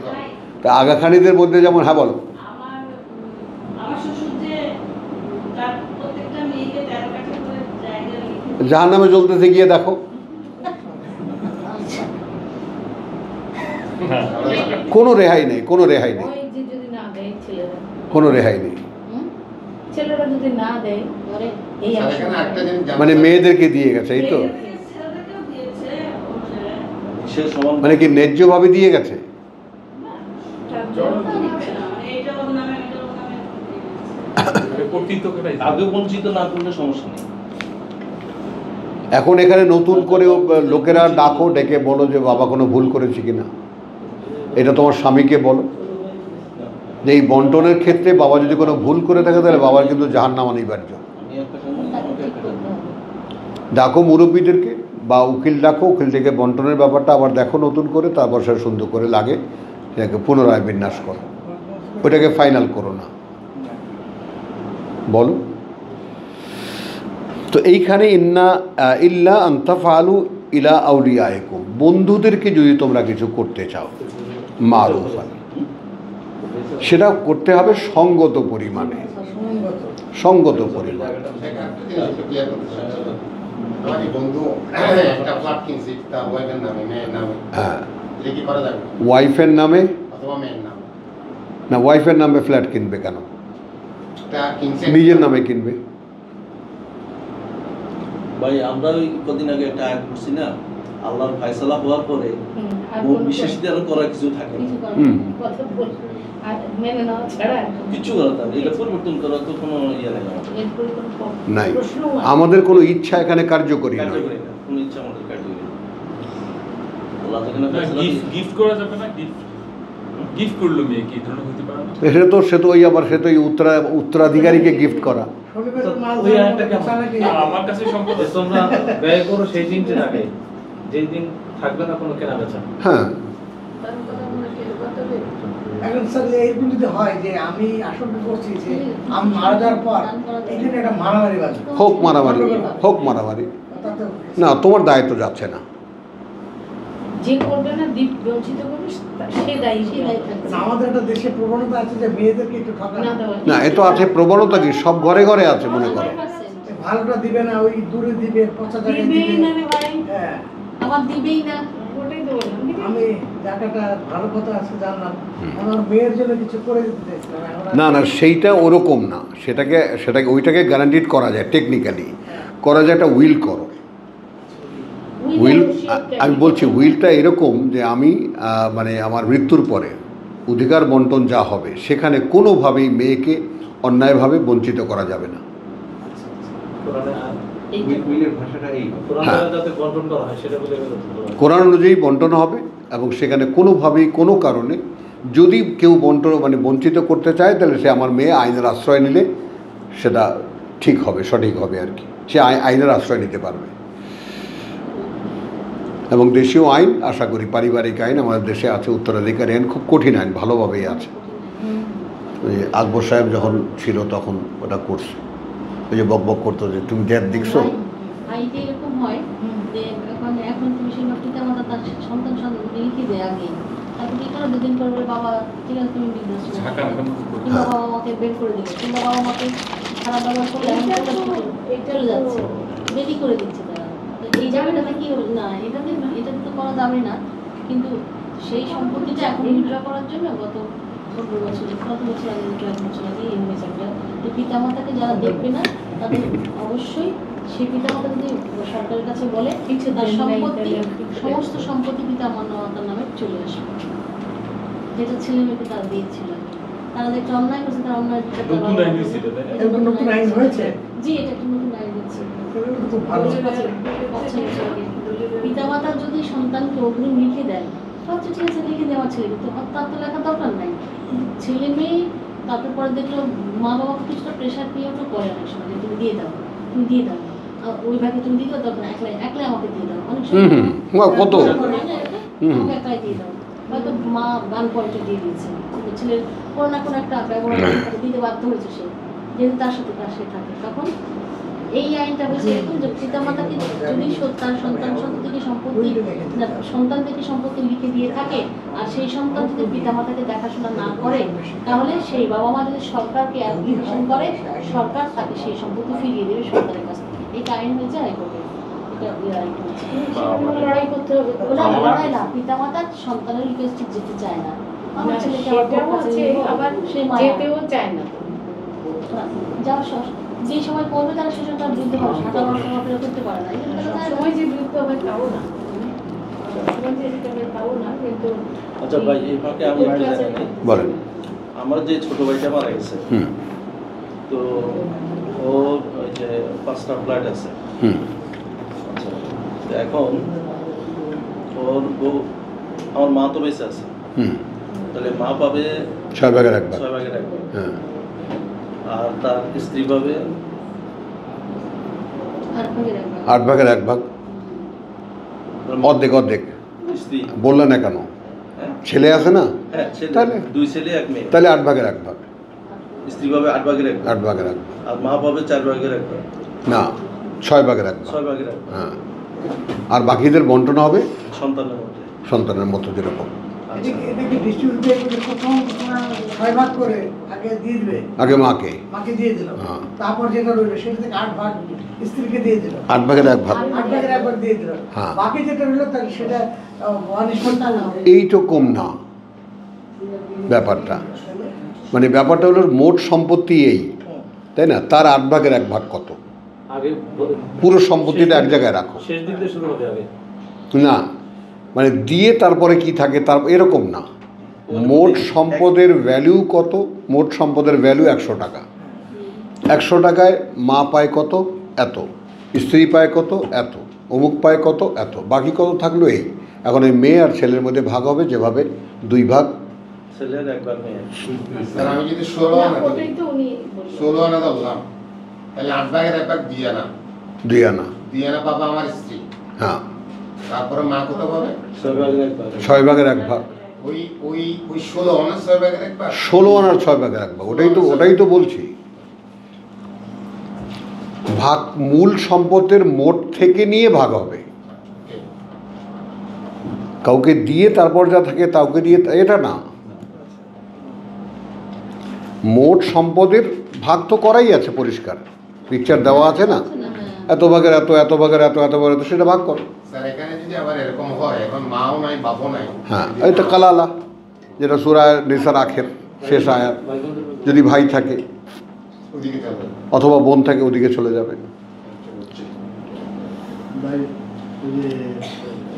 Speaker 1: তা আগাখানিদের মধ্যে যেমন, হ্যাঁ বলো।
Speaker 6: আমার শ্বশুর যে তার প্রত্যেকটা মেয়েকে 13 কাঠা করে জায়গা লিখে
Speaker 1: জাহান্নামে জ্বলতেছে গিয়ে দেখো, কোনো রেহাই নেই, কোনো রেহাই নেই,
Speaker 6: ওই যে যদি না দেয় ছেলেরা,
Speaker 1: কোনো রেহাই নেই।
Speaker 6: ছেলেরা যদি না দেয় ধরে এই
Speaker 2: স্যার, এখানে একটা জিনিস জানতে
Speaker 1: মানে
Speaker 2: চাই।
Speaker 1: মেয়েদেরকে দিয়ে গেছে, এই তো?
Speaker 6: ছেলেদেরকেও দিয়েছে
Speaker 3: সে সমান
Speaker 1: মানে কি ন্যায্যভাবে দিয়ে গেছে?
Speaker 6: তার জন্য তো দিচ্ছে না, মানে এইটা ওর নামে ওইটা ওর নামে
Speaker 5: কর্তৃত্বকে
Speaker 3: আগে বঞ্চিত না করলে সমস্যা নেই।
Speaker 1: এখন এখানে নতুন করে লোকেরা ডাকো, ডেকে বলো যে বাবা কোনো ভুল করেছি কিনা, এটা তোমার স্বামীকে বলো যে এই বন্টনের ক্ষেত্রে বাবা যদি কোনো ভুল করে থাকে তাহলে বাবার কিন্তু জাহান্নাম অনিবার্য।
Speaker 3: আমি একটা সময় আমাকে একটা
Speaker 1: ডাকো মুরব্বীদেরকে বা উকিল ডাকো, উকিল থেকে বন্টনের ব্যাপারটা আবার দেখো নতুন করে, তারপর সে সুন্দর করে লাগে সেটাকে পুনরায় বিন্যাস করো, ওইটাকে ফাইনাল করো না, বলো। তো এইখানে ইল্লা আনতাফআলু ইলা আউলিয়াইকুম, বন্ধুদেরকে যদি তোমরা কিছু করতে চাও মারুফান, সেটা করতে হবে সঙ্গত পরিমাণে,
Speaker 4: সঙ্গত।
Speaker 1: সঙ্গত পরিমাণে।
Speaker 2: একটা জিনিস একটু clear করতে চাই। আমার এই বন্ধু একটা ফ্ল্যাট কিনছে তার ওয়াইফের নামে, মেয়ের নামে,
Speaker 1: হ্যাঁ,
Speaker 2: এটা কি করা যাবে?
Speaker 1: ওয়াইফের নামে
Speaker 2: অথবা মেয়ের নামে
Speaker 1: না, ওয়াইফের নামে ফ্ল্যাট কিনবে কেন?
Speaker 2: তা কিনছে
Speaker 1: নিজের নামে কিনবে।
Speaker 3: ভাই আমরা ওই কদিন আগে একটা আয়াত করছি না, আল্লাহর ফয়সালা হওয়ার পরে বিশেষদের করার কিছু থাকে না,
Speaker 6: কথা বল আর মেনে নেওয়া ছাড়া
Speaker 3: কিছু করার থাকে, এটা পরিবর্তন করার তো কোনো ইয়ে নেই আমাদের।
Speaker 6: এরপরে কোনো
Speaker 1: নাই,
Speaker 6: প্রশ্ন
Speaker 1: আমাদের কোনো ইচ্ছা এখানে কার্যকরী নয়।
Speaker 3: কার্যকরী না, কোনো ইচ্ছা আমাদের কার্যকরী না। আল্লাহ যেখানে ফয়সালা
Speaker 5: গিফট করা যাবে না, গিফট করলো মেয়ে কি ধরনের হতে পারে না?
Speaker 1: সে তো ওই আবার সে তো ওই উত্তরাধিকারীকে গিফট করা।
Speaker 4: শনিবারের মাছ
Speaker 7: ওই
Speaker 4: ধরার
Speaker 7: একটা
Speaker 4: মতো
Speaker 7: কেমন?
Speaker 4: কথা নাকি?
Speaker 5: আমার কাছে সম্পদ
Speaker 7: যে তোমরা ব্যয় করো সেই দিনটি থাকে, যেই দিন থাকবে না কোনো কেনা বেচা।
Speaker 1: হ্যাঁ,
Speaker 6: তার কথা মনে কেউ কথা বলে
Speaker 4: এখন স্যার এইরকম যদি হয় যে আমি আশঙ্কা করছি যে আমি মারা যাওয়ার পর এখানে একটা মারামারি বাজবে,
Speaker 1: হোক মারামারি, হোক মারামারি,
Speaker 4: তাতে
Speaker 1: না তোমার দায়িত্ব যাচ্ছে না।
Speaker 6: যে করবে না দ্বীপ বঞ্চিত করবে সে দায়ী থাকবে
Speaker 4: আমাদের একটা দেশে প্রবণতা আছে যে মেয়েদেরকে একটু ঠকানো,
Speaker 6: না দেওয়া
Speaker 1: না, এ তো আছে প্রবণতা, কি সব ঘরে ঘরে আছে মনে করো।
Speaker 4: যে ভালোটা দিবে না, ওই দূরে দিবে, পচা জায়গায়
Speaker 6: দিবেই
Speaker 4: দিবে।
Speaker 6: না রে ভাই,
Speaker 4: হ্যাঁ,
Speaker 6: আমার দিবেই না, ওটাই তো বললাম
Speaker 4: আমি জায়গাটা ভালো কথা আছে জানলাম, আমার মেয়ের জন্য কিছু করে দিতে চাইছিলাম, এখন আর-
Speaker 1: না না, সেইটা ওরকম না, সেটাকে ওইটাকে গ্যারান্টিড করা যায়, টেকনিক্যালি করা যায়, একটা উইল করো। উইল, আমি বলছি উইলটা এরকম যে আমি মানে আমার মৃত্যুর পরে অধিকার বন্টন যা হবে সেখানে কোনোভাবেই মেয়েকে অন্যায়ভাবে বঞ্চিত করা যাবে না।
Speaker 7: কোরআনে আর
Speaker 3: উইলের ভাষাটা এই
Speaker 7: কোরআনে
Speaker 1: হ্যাঁ।
Speaker 7: যাতে বন্টন করা হয় সেটা বলে গেল।
Speaker 1: কোরআন অনুযায়ী বন্টন হবে এবং সেখানে কোনোভাবেই কোনো কারণে যদি কেউ বঞ্চিত করতে চায় তাহলে সে আমার মেয়ে আইনের আশ্রয় নিলে সেটা ঠিক হবে, সঠিক হবে আর কি, সে আইনের আশ্রয় নিতে পারবে। এবং দেশীয় আইন, আশা করি পারিবারিক আইন আমাদের দেশে আছে, উত্তরাধিকারী আইন খুব কঠিন আইন, ভালোভাবেই আছে। ওই আকবর সাহেব যখন ছিল তখন ওটা করছে, ওই যে বক বক করতো যে তুমি দেখ দেখছো।
Speaker 8: আইতে এরকম হয় যে এখন তুমি সেই পিতা মাতা তার সন্তান লিখে দেয় আগে তারপর কি করে 2 দিন পর বলে বাবা ঠিক আছে তুমি বিজনেস করো,
Speaker 5: ঢাকা
Speaker 8: কিংবা বাবা মাকে বের করে দিবে, কিংবা বাবা মাকে খারাপ ব্যবহার করলে এমন একটা চলে যাচ্ছে, বেরি করে দিচ্ছে তারা। তো এই জায়গাটাতে কি হলো না, এটাতে তো করা যাবে না, কিন্তু সেই সম্পত্তিটা এখন উইথড্র করার জন্য গত 15 বছর কত বছর আগে 1 বছর আগে এই হয়েছে একটা, যে পিতামাতাকে যারা দেখবে না তাদের অবশ্যই সেই পিতামাতা যদি সরকারের কাছে বলে তার সম্পত্তি সমস্ত সম্পত্তি পিতামাতার নামে চলে আসবে, যেটা ছেলে মেয়েকে তারা দিয়েছিল। তারা যে একটা অন্যায় করছে তার অন্যায়
Speaker 5: নতুন আইন হয়েছে এটা, তাই না?
Speaker 4: এরকম নতুন আইন হয়েছে?
Speaker 8: জি, এটা একটা নতুন আইন হচ্ছে।
Speaker 4: খুব ভালো।
Speaker 8: পিতামাতা যদি সন্তানকে অগ্রিম লিখে দেয়, আচ্ছা ঠিক আছে লিখে দেওয়া ছেলে, তো তার তো লেখা দরকার নাই। ছেলে মেয়ে তারপর পরে দেখলো মা বাবাকে কিছুটা প্রেশার পেয়েও তো করে অনেক সময়, তুমি দিয়ে দাও, তুমি দিয়ে দাও, ওই ভাগে তুমি দিয়ে দাও, তখন একলাই একলাই আমাকে দিয়ে দাও, অনেক সময়
Speaker 1: কত
Speaker 8: আমাকে একলাই দিয়ে দাও, হয়তো মা গান পয়েন্টে দিয়ে দিয়েছে, কিন্তু ছেলের কোনো না কোনো একটা ব্যবহার দিতে বাধ্য হয়েছে সে, যেহেতু তার সাথে তার সে থাকে। তখন এই আইনটা বলছে এরকম যে পিতামাতাকে যদি তার সন্তানকে সম্পত্তি লিখে দিয়ে থাকে, আর সেই সন্তান যদি পিতামাতাকে দেখাশোনা না করে, তাহলে সেই বাবা মা যদি সরকারকে অ্যাপ্লিকেশন করে, সরকার তাকে সেই সম্পত্তি ফিরিয়ে দেবে সরকারের কাছ থেকে। এটা আইন হয়েছে হাইকোর্টে, লড়াই করতে হবে। ওরা লড়াই না, পিতামাতা সন্তানের রিকোয়েস্ট যেতে চায় না, আমার ছেলেকে আবার সে যেতেও চায় না, যা যে সময় করবে তারা সে সময় তার বিরুদ্ধে করতে পারে না, সময় যে বিরুদ্ধে হবে তাও না।
Speaker 3: আচ্ছা ভাই, এই ফাঁকে আমি একটু জানি,
Speaker 1: বলেন।
Speaker 3: আমার যে ছোট ভাইটা মারা গেছে, তো ওর ওই যে 5টা ফ্ল্যাট আছে, আচ্ছা, তো এখন ওর বউ, আমার মা তো বেঁচে আছে, তাহলে মা পাবে
Speaker 1: 6 ভাগের 1 ভাগ।
Speaker 3: 6 ভাগের 1 ভাগ,
Speaker 1: হ্যাঁ।
Speaker 3: আর তার স্ত্রী পাবে
Speaker 1: 8 ভাগের 1 ভাগ, অর্ধেক অর্ধেক।
Speaker 3: স্ত্রী
Speaker 1: বললে না কেন? ছেলে আছে না?
Speaker 3: হ্যাঁ, ছেলে,
Speaker 1: তাহলে
Speaker 3: 2 ছেলে 1 মেয়ে,
Speaker 1: তাহলে 8 ভাগের 1 ভাগ।
Speaker 3: স্ত্রী পাবে 8 ভাগের 1 ভাগ,
Speaker 1: 8 ভাগের 1 ভাগ
Speaker 3: আর মা পাবে 4 ভাগের 1 ভাগ,
Speaker 1: না, 6 ভাগের 1 ভাগ।
Speaker 3: 6 ভাগের 1 ভাগ।
Speaker 1: হ্যাঁ। আর বাকিদের বন্টন হবে
Speaker 3: সন্তানের মধ্যে,
Speaker 1: সন্তানের মতো যেরকম।
Speaker 3: আচ্ছা,
Speaker 4: এটাকে ডিস্ট্রিবিউট প্রথম 6 ভাগ করে আগে দিয়ে দিবে,
Speaker 1: আগে মাকে
Speaker 4: দিয়ে দিল,
Speaker 1: হ্যাঁ।
Speaker 4: তারপর যেটা রইলো সেটা থেকে 8 ভাগ স্ত্রীকে দিয়ে দিল,
Speaker 1: 8 ভাগের 1 ভাগ।
Speaker 4: 8 ভাগের 1 ভাগ দিয়ে দিল,
Speaker 1: হ্যাঁ।
Speaker 4: বাকি যেটা রইলো তাহলে সেটা সন্তান হবে।
Speaker 1: এইরকম না ব্যাপারটা, মানে ব্যাপারটা হলো মোট সম্পত্তি এই, তাই না? তার 8 ভাগের 1 ভাগ কত?
Speaker 7: আগে
Speaker 1: পুরো সম্পত্তিটা এক জায়গায় রাখো
Speaker 7: শেষ দিক দিয়ে শুরু হবে আগে
Speaker 1: না, মানে দিয়ে তারপরে কি থাকে তার এরকম না। মোট সম্পদের ভ্যালু কত? মোট সম্পদের ভ্যালু 100 টাকা। 100 টাকায় মা পায় কত? এত। স্ত্রী পায় কত? এত। অমুক পায় কত? এত। বাকি কত থাকলো এই। এখন এই মেয়ে আর ছেলের মধ্যে ভাগ হবে যেভাবে 2 ভাগ।
Speaker 3: ছেলের 1 ভাগ মেয়ে।
Speaker 2: স্যার আমি যদি 16 আনা দিই, 16 আনা ধরলাম, তাহলে 8 ভাগের 1 ভাগ দিয়ে আনা,
Speaker 1: 2 আনা।
Speaker 2: পাবা আমার স্ত্রী,
Speaker 1: হ্যাঁ।
Speaker 2: তারপরে মা কত পাবে?
Speaker 3: 6 ভাগের 1 ভাগ।
Speaker 1: 6 ভাগের 1 ভাগ।
Speaker 2: ওই ওই ওই 16 আনা 6 ভাগের 1 ভাগ।
Speaker 1: 16 আনার 6 ভাগের 1 ভাগ। ওটাই তো বলছি। ভাগ মূল সম্পদের মোট থেকে নিয়ে ভাগ হবে। কাউকে দিয়ে তারপর যা থাকে কাউকে দিয়ে, এটা না। মোট সম্পদের ভাগ তো করাই আছে, পরিষ্কার পিকচার দেওয়া আছে না, এত ভাগের এত, এত ভাগের এত, এত ভাগের এত, সেটা ভাগ করো।
Speaker 2: স্যার এখানে যদি আবার এরকম হয়, এখন মাও নাই বাপও নাই,
Speaker 1: হ্যাঁ, এটা কালালা, যেটা সূরা নিসার আখের শেষ আয়াত। যদি ভাই থাকে
Speaker 2: ওদিকে যাবে,
Speaker 1: অথবা বোন থাকে, ওদিকে চলে যাবে।
Speaker 9: ভাই ওই যে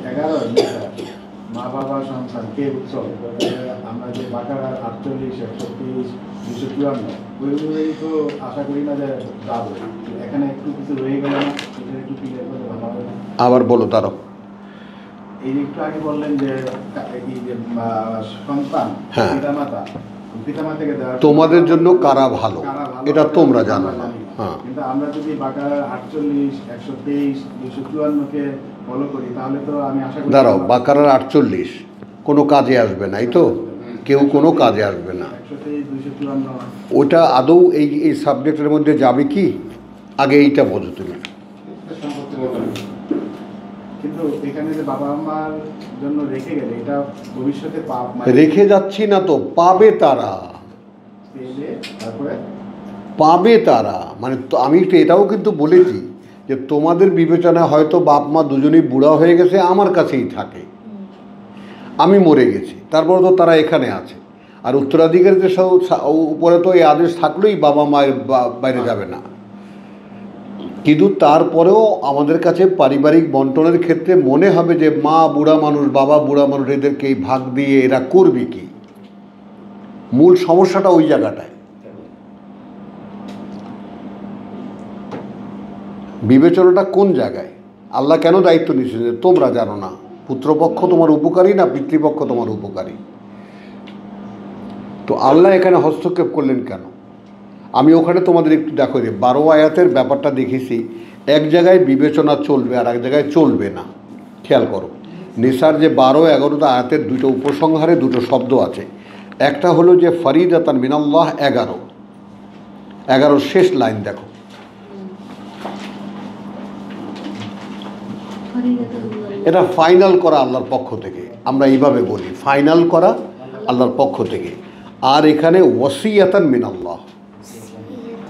Speaker 9: 11 মা বাবা সন্তান কে উৎসব, আমরা যে বাঁকারা 48, 130, 254 ওইগুলোই তো আশা করি না যে যাবে। এখানে একটু কিছু রয়ে গেল না, এটা একটু ক্লিয়ার করলে ভালো হবে।
Speaker 1: আবার বলো তারও।
Speaker 9: এই একটু আগে বললেন যে এই যে সন্তান
Speaker 1: হ্যাঁ।
Speaker 9: পিতামাতাকে দেওয়া
Speaker 1: তোমাদের জন্য কারা ভালো, এটা তোমরা জানো না। হ্যাঁ,
Speaker 9: কিন্তু আমরা যদি বাঁকারা 48, 123, 254-কে ফলো করি তাহলে তো আমি আশা করি
Speaker 1: দাঁড়াও, বাকারার 48 কোনো কাজে আসবে না, এই তো কেউ কোনো কাজে আসবে না।
Speaker 9: 123, 254
Speaker 1: ওটা আদৌ এই সাবজেক্টের মধ্যে যাবে কি? আগে এইটা বোঝো তুমি।
Speaker 2: সম্পত্তি বলবেন।
Speaker 9: কিন্তু এখানে যে বাবা মার জন্য রেখে গেলে এটা ভবিষ্যতে পাপ
Speaker 1: রেখে যাচ্ছি না তো, পাবে তারা,
Speaker 9: পেলে তারপরে
Speaker 1: পাবে তারা। মানে তো আমি তো এটাও কিন্তু বলেছি যে তোমাদের বিবেচনায় হয়তো বাপ মা দুজনেই বুড়া হয়ে গেছে, আমার কাছেই থাকে, আমি মরে গেছি, তারপরে তো তারা এখানে আছে। আর উত্তরাধিকারীদের উপরে তো এই আদেশ থাকলেই বাবা মায়ের বাইরে যাবে না। কিন্তু তারপরেও আমাদের কাছে পারিবারিক বন্টনের ক্ষেত্রে মনে হবে যে মা বুড়া মানুষ, বাবা বুড়া মানুষ, এদেরকে এই ভাগ দিয়ে এরা করবে কি? মূল সমস্যাটা ওই জায়গাটায়। বিবেচনাটা কোন জায়গায়? আল্লাহ কেন দায়িত্ব নিচ্ছে যে তোমরা জানো না পুত্রপক্ষ তোমার উপকারী না পিতৃপক্ষ তোমার উপকারী? তো আল্লাহ এখানে হস্তক্ষেপ করলেন কেন? আমি ওখানে তোমাদের একটু দেখো যে 12 আয়াতের ব্যাপারটা দেখেছি, এক জায়গায় বিবেচনা চলবে আর এক জায়গায় চলবে না। খেয়াল করো, নিসার যে 12-11 আয়াতের দুটো উপসংহারে দুটো শব্দ আছে। একটা হলো যে ফরিদাতান মিনাল্লাহ 11 শেষ লাইন দেখো, এটা ফাইনাল করা আল্লাহর পক্ষ থেকে, আমরা এইভাবে বলি ফাইনাল করা আল্লাহর পক্ষ থেকে। আর এখানে ওয়াসিয়াতান মিনাল্লাহ,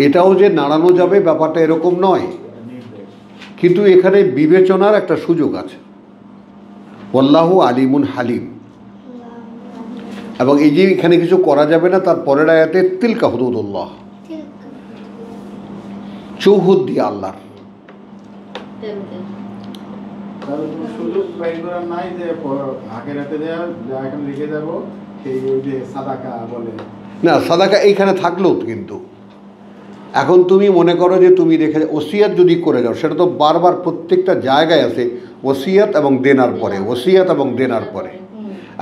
Speaker 1: এটাও যে নাড়ানো যাবে ব্যাপারটা এরকম নয়, কিন্তু এখানে বিবেচনার একটা সুযোগ আছে। ওয়াল্লাহু আলিমুন হালিম। এবং এই যে এখানে কিছু করা যাবে না, তার পরের আয়াতে তিলকা হুদুদুল্লাহ, চৌহুদ দিয়ে আল্লাহর।
Speaker 9: তাহলে কোনো সুযোগ বাইর করার নাই যে আখেরাতে যা এখানে রেখে যাবো সেই ওই যে সাদাকা বলে
Speaker 1: না, সাদাকা এইখানে থাকলেও কিন্তু এখন তুমি মনে করো যে তুমি রেখে ওসিয়াত যদি করে যাও, সেটা তো বারবার প্রত্যেকটা জায়গায় আছে ওসিয়াত এবং দেনার পরে, ওসিয়াত এবং দেনার পরে।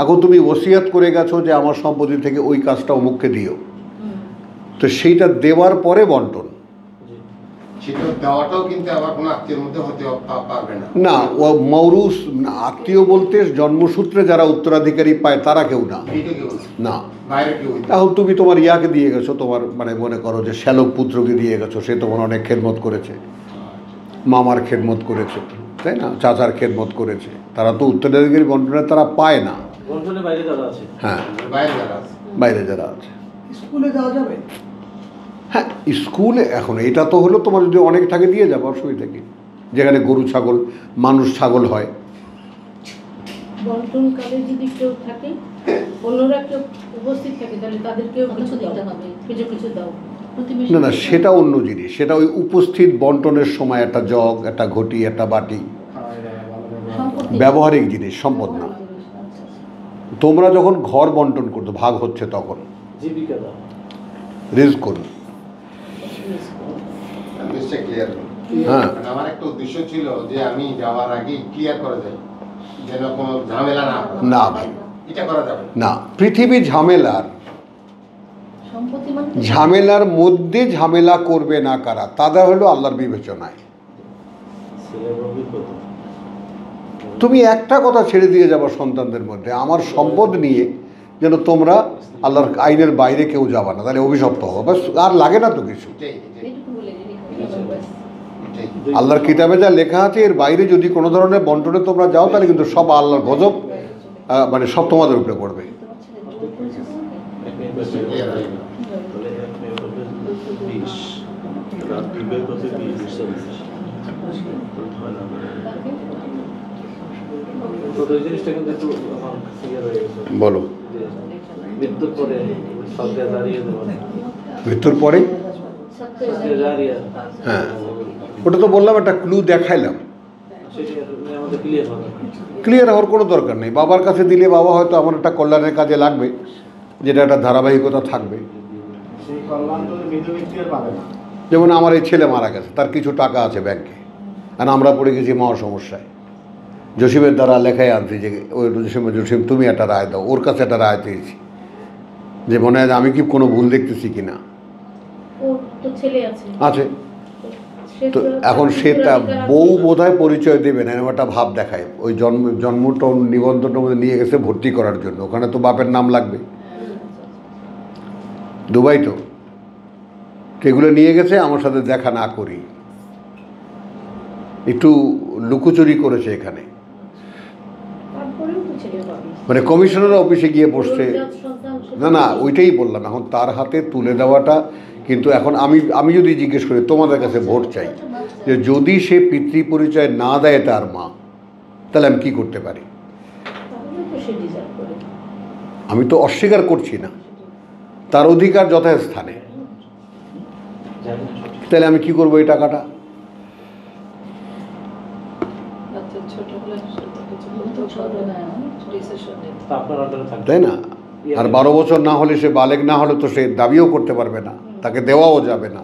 Speaker 1: এখন তুমি ওসিয়াত করে গেছো যে আমার সম্পত্তি থেকে ওই কাজটা অমুককে দিও, তো সেইটা দেওয়ার পরে বন্টন।
Speaker 2: সেটা দেওয়াটাও কিন্তু আবার কোনো আত্মীয়ের মধ্যে হতে পারবে না।
Speaker 1: না, ও মৌরুস আত্মীয় বলতে জন্মসূত্রে যারা উত্তরাধিকারী পায় তারা কেউ না,
Speaker 2: এইটা কেউ
Speaker 1: না।
Speaker 2: বাইরে কেউ
Speaker 1: এখন তুমি তোমার ইয়াকে দিয়ে গেছো, তোমার মানে মনে করো যে শ্যালক পুত্রকে দিয়ে গেছো, সে তোমার অনেক খেদমত করেছে, মামার খেদমত করেছে, তাই না, চাচার খেদমত করেছে, তারা তো উত্তরাধিকারী বন্টনে তারা পায় না।
Speaker 7: বন্ধনের বাইরে যারা আছে,
Speaker 1: হ্যাঁ,
Speaker 2: বাইরে যারা আছে,
Speaker 1: বাইরে যারা আছে।
Speaker 4: স্কুলে যাওয়া যাবে?
Speaker 1: হ্যাঁ, স্কুলে এখন এটা তো হলো তোমার যদি অনেক থাকে দিয়ে যাবো, অসুবিধা কি? যেখানে গরু ছাগল, মানুষ ছাগল হয়।
Speaker 8: বন্টনকালে যদি কেউ থাকে, অন্যরা কেউ উপস্থিত থাকে, তাহলে তাদেরকেও কিছু দিতে হবে, কিছু কিছু দাও।
Speaker 1: না না, সেটা অন্য জিনিস, সেটা ওই উপস্থিত বন্টনের সময় একটা জগ, একটা ঘটি, একটা বাটি, ব্যবহারিক জিনিস, সম্পদ না। তোমরা যখন ঘর বন্টন করতো, ভাগ হচ্ছে, তখন
Speaker 7: জীবিকা দাও,
Speaker 1: রিস্ক করুন।
Speaker 2: নিশ্চয় ক্লিয়ার।
Speaker 1: হ্যাঁ,
Speaker 2: আমার একটা উদ্দেশ্য ছিল যে আমি যাওয়ার আগে ক্লিয়ার করা যায়, যেন কোনো ঝামেলা না হয়।
Speaker 1: না ভাই,
Speaker 2: এটা করা যাবে
Speaker 1: না। পৃথিবী ঝামেলার,
Speaker 8: সম্পত্তি মানে
Speaker 1: ঝামেলার মধ্যে ঝামেলা করবে না কারা? তাদের হলো আল্লাহর বিবেচনায়।
Speaker 7: ছেলের অভিজ্ঞতা।
Speaker 1: তুমি একটা কথা ছেড়ে দিয়ে যাবো সন্তানদের মধ্যে, আমার সম্পদ নিয়ে যেন তোমরা আল্লাহর আইনের বাইরে কেউ যাবা না, তাহলে অভিশপ্ত হবে, বাস। আর লাগে না তো কিছু।
Speaker 8: এইটুকু বলে দিই।
Speaker 1: আল্লাহর কিতাবে যা লেখা আছে এর বাইরে যদি কোনো ধরনের বন্টনে তোমরা যাও, তাহলে কিন্তু সব আল্লাহর গজব, মানে সব তোমাদের উপরে পড়বে।
Speaker 7: এক মিনিট বেশি হয়ে গেল। তাহলে 1 মিনিট হবে 20, রাত বিবেক হচ্ছে 20 হয় না। তো এই জিনিসটা কিন্তু একটু আমার ক্লিয়ার হয়ে গেছে।
Speaker 1: বলো,
Speaker 7: যে মৃত্যুর পরে সরকার দাঁড়িয়ে দেবো,
Speaker 1: মৃত্যুর পরে?
Speaker 7: দাঁড়িয়ে,
Speaker 1: হ্যাঁ, ওটা তো বললাম, একটা ক্লু দেখাইলাম।
Speaker 7: সেটা আমাদের ক্লিয়ার হবে।
Speaker 1: ক্লিয়ার হওয়ার কোনো দরকার নেই। বাবার কাছে দিলে বাবা হয়তো আমার একটা কল্যাণের কাজে লাগবে, যেটা একটা ধারাবাহিকতা থাকবে।
Speaker 9: সেই কল্যাণ তো মৃত ব্যক্তি আর পাবে না।
Speaker 1: যেমন আমার এই ছেলে মারা গেছে, তার কিছু টাকা আছে ব্যাংকে, আর আমরা পড়ে গেছি মহা সমস্যায়। জসিমের দ্বারা লেখাই আনছি যে ওই জসিম তুমি একটা রায় দাও, ওর কাছে একটা রায় চেয়েছি, যে মনে হয় আমি কি কোনো ভুল দেখতেছি কিনা।
Speaker 8: ওর তো ছেলে আছে।
Speaker 1: আছে তো এখন সেটা বউ বোধহয় পরিচয় দেবে না, এরকম একটা ভাব দেখায়। ওই জন্মটা নিবন্ধনটার মধ্যে নিয়ে গেছে ভর্তি করার জন্য, ওখানে তো বাপের নাম লাগবে। দুবাই তো এগুলো নিয়ে গেছে, আমার সাথে দেখা না করি, একটু লুকোচুরি করেছে এখানে। মানে কমিশনার অফিসে গিয়ে বসছে, না না ওইটাই বললাম। এখন তার হাতে তুলে দেওয়াটা, কিন্তু এখন আমি যদি জিজ্ঞেস করি তোমাদের কাছে ভোট চাই, যে যদি সে পিতৃ পরিচয় না দেয় তার মা, তাহলে আমি কি করতে পারি? আমি তো অস্বীকার করছি না, তার অধিকার যথাস্থানে, তাহলে আমি কি করবো এই টাকাটা? তাই না? আর 12 বছর না হলে, সে বালেগ না হলে তো সে দাবিও করতে পারবে না, তাকে দেওয়াও যাবে না।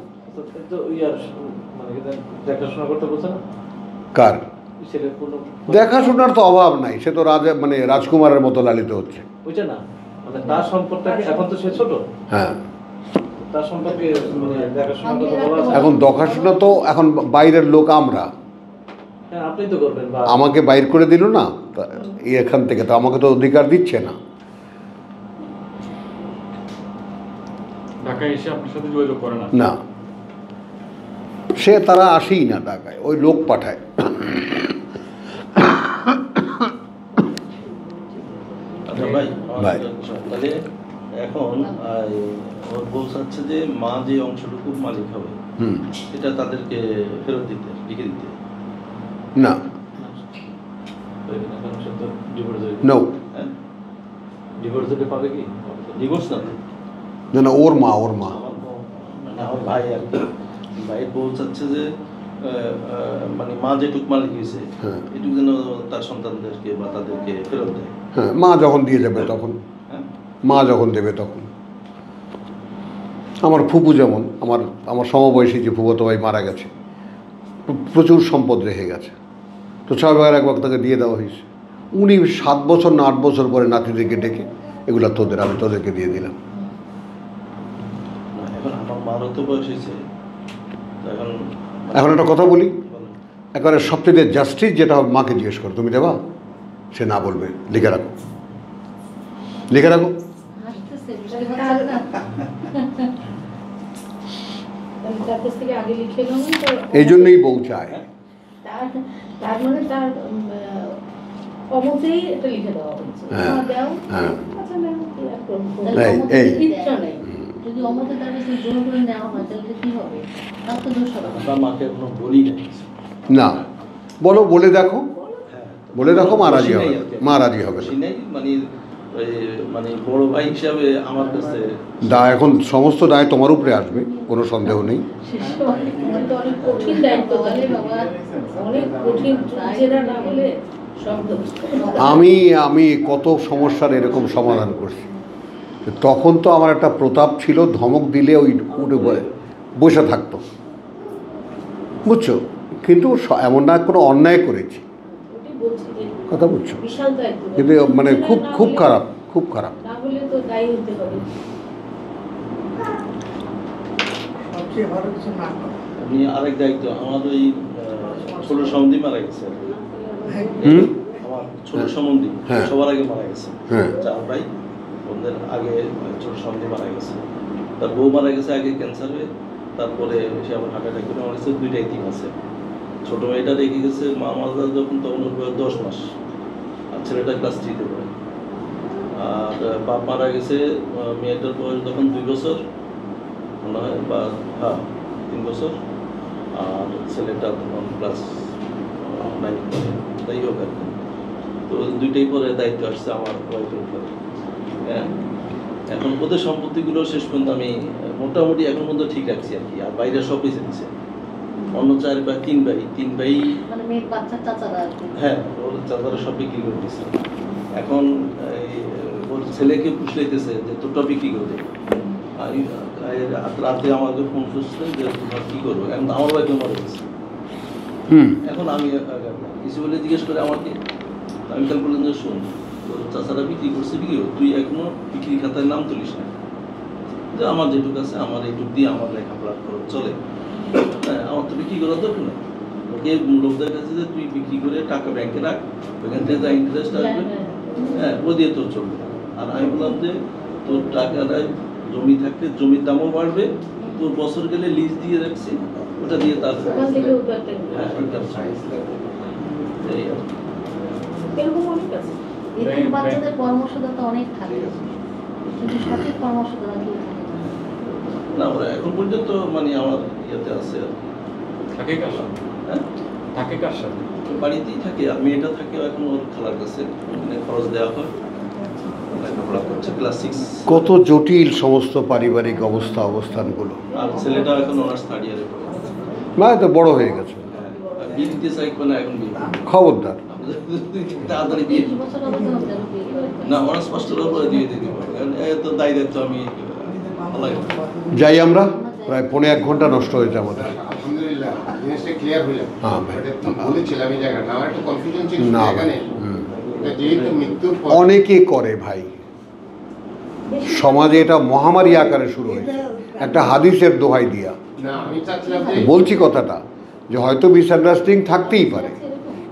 Speaker 1: কার দেখাশোনার তো অভাব নাই, সে তো রাজকুমারের মতো লালিত হচ্ছে। হ্যাঁ, এখন দেখাশোনা তো এখন বাইরের লোক, আমরা, আমাকে বাইর করে দিল না এখান থেকে, তো আমাকে তো অধিকার দিচ্ছে না।
Speaker 5: ঢাকায় এসে আপনার সাথে যোগাযোগ করে না?
Speaker 1: না, সে তারা আসেই না ঢাকায়, ওই লোক পাঠায়।
Speaker 3: আচ্ছা ভাই,
Speaker 1: ভাই।
Speaker 3: তাহলে এখন ওর বউ চাচ্ছে যে মা যে অংশটুকু মালিক হবে এটা তাদেরকে ফেরত দিতে, লিখে দিতে।
Speaker 1: না, নো,
Speaker 3: ডিভোর্স দিতে পাবে কি? ডিভোর্স না,
Speaker 1: না না, ওর মা
Speaker 3: আমার ভাই আর কি, ভাইয়ের বউ চাচ্ছে যে মানে মা যেটুক মালিক হয়েছে এটুকু যেন তার সন্তানদেরকে বা তাদেরকে ফেরত দেয়।
Speaker 1: হ্যাঁ, মা যখন দিয়ে যাবে তখন, মা যখন দেবে তখন। আমার ফুপু যেমন, আমার সমবয়সী যে ফুফতো ভাই মারা গেছে, প্রচুর সম্পদ রেখে গেছে, তো স্বাভাবিক একবার তাকে দিয়ে দেওয়া হয়েছে। উনি 7 বছর না 8 বছর পরে নাতিদেরকে ডেকে এগুলো আমি তোদেরকে দিয়ে দিলাম।
Speaker 3: এখন আমার মারও তো বয়স হয়েছে,
Speaker 1: এখন একটা কথা বলি, একেবারে সবচেয়ে জাস্টিস যেটা হবে, মাকে জিজ্ঞেস করো তুমি দেবা, সে না বলবে, লিখে রাখো, লিখে রাখো। এই জন্যই বউ চায়।
Speaker 8: তার মানে তার অমতেই এটা লিখে দেওয়া হচ্ছে। যদি অমতে তার কাছে জোর করে নেওয়া হয় তাহলে কি হবে? তার তো দোষ হবে।
Speaker 3: আমরা মাকে এখনো বলি
Speaker 1: না, বলো, বলে দেখো, বলে দেখো, মা রাজি হবে, মা রাজি হবে।
Speaker 3: মানে বড় ভাই হিসাবে আমার কাছে
Speaker 1: এখন সমস্ত দায় তোমার উপরে আসবে, কোনো সন্দেহ নেই।
Speaker 8: অনেক কঠিন দায়িত্ব, বাবা, অনেক কঠিন, যেটা না হলে
Speaker 1: আমি কত সমস্যার এরকম সমাধান করছি। তখন তো আমার একটা প্রতাপ ছিল, ধমক দিলে ওই উঠে বসে থাকতো, বুঝছো? কিন্তু এমন না কোনো অন্যায় করেছি, কথা বুঝছো? কিন্তু মানে খুব খারাপ, খুব খারাপ।
Speaker 3: আমি আরেক দায়িত্ব, আমার ওই ছোট সম্বন্ধী মারা গেছে, আমার ছোট সম্বন্ধী সবার আগে মারা গেছে, 4 ভাই, ওদের আগে ছোট সম্বন্ধী মারা গেছে। তার বউ মারা গেছে আগে ক্যান্সারে, তারপরে সে আবার হার্ট অ্যাটাক করে মারা গেছে। 2টা ইতিম আছে। ছোট মেয়েটা রেখে গেছে মা মারা যখন, তখন ওর বয়স 10 মাস, আর ছেলেটা ক্লাস 3-তে পড়ে। আর বাপ মারা গেছে মেয়েটার বয়স তখন 2 বছর মনে হয়, বা 3 বছর, আর ছেলেটা তখন ক্লাস 9 পড়ে। তাই হোক আর কি, তো 2টাই পরে দায়িত্ব আসছে আমার ওয়াইফের উপরে। হ্যাঁ, এখন ওদের সম্পত্তিগুলো শেষ পর্যন্ত আমি মোটামুটি এখন পর্যন্ত ঠিক রাখছি আর কি। আর বাইরে সব বেঁচে দিচ্ছে, অন্য 4 ভাই, 3 ভাই, হ্যাঁ, ওর চাচারা সব বিক্রি করে দিচ্ছে। এখন ওর ছেলেকে পুষলাইতেছে যে তোরটা বিক্রি করে দে। রাতে আমাকে ফোন করছে যে তোমার কি করবো, এখন আমার ভাইকে মারা গেছে। এখন আমি কিছু বলে জিজ্ঞেস করে আমাকে, আমি তাহলে বললাম যে শোন, তোর চাচারা বিক্রি করছে, বিক্রি তুই এখনো বিক্রি খাতায় নাম তুলিস না, যে আমার যেটুকু আছে আমার এইটুক দিয়ে আমার লেখাপড়া খরচ চলে। হ্যাঁ, আমার তো বিক্রি করার দরকার নেই। ওকে লোকদের কাছে যে তুই বিক্রি করে টাকা ব্যাংকে রাখ, ওইখান থেকে যা ইন্টারেস্ট আসবে, হ্যাঁ, ও দিয়ে তোর চলবে। আর আমি বললাম যে তোর টাকাটা জমি থাকলে জমির দামও বাড়বে, তোর বছর গেলে লিজ দিয়ে রাখছি, ওটা দিয়ে তার
Speaker 8: এরকম বাচ্চাদের পরামর্শদাতা অনেক থাকে, কিন্তু সঠিক পরামর্শদাতা কেউ থাকে না।
Speaker 3: না আমরা এখন পর্যন্ত মানে আমার ইয়েতে আছে আর কি।
Speaker 5: থাকে কার সাথে?
Speaker 3: হ্যাঁ
Speaker 5: থাকে কার সাথে?
Speaker 3: বাড়িতেই থাকে, আর মেয়েটা থাকে এখন ওর খালার কাছে, ওখানে খরচ দেওয়া হয়, লেখাপড়া করছে ক্লাস 6।
Speaker 1: কত জটিল সমস্ত পারিবারিক অবস্থানগুলো।
Speaker 3: আর ছেলেটা এখন অনার্স 3rd ইয়ারে পড়ে।
Speaker 1: না তো বড় হয়ে গেছে,
Speaker 3: আর বিয়ে দিতে চাই না এখন বিয়ে
Speaker 1: খবরদার।
Speaker 3: তাড়াতাড়ি বিয়ে
Speaker 8: 30 বছর হবে তো কেন বিয়ে করবে?
Speaker 3: না অনার্স পাস করার পরে দিয়ে দিতে পারবো, কারণ এত দায় দায়িত্ব আমি
Speaker 1: যাই আমরা, প্রায় 1.5 ঘন্টা নষ্ট হয়েছে আমাদের।
Speaker 2: আলহামদুলিল্লাহ জিনিসটা ক্লিয়ার হইল।
Speaker 1: হ্যাঁ ভাই।
Speaker 2: বলেছিলাম এই জায়গাটা আমার একটু কনফিউশন ছিল
Speaker 1: না
Speaker 2: এখানে। এটা যেহেতু মৃত্যুর পর
Speaker 1: অনেকে করে ভাই, সমাজে এটা মহামারী আকারে শুরু হয়েছে একটা হাদিসের দোহাই দিয়া।
Speaker 2: না আমি চাচ্ছিলাম যে
Speaker 1: বলছি কথাটা যে হয়তো মিসআন্ডারস্ট্যান্ডিং থাকতেই পারে,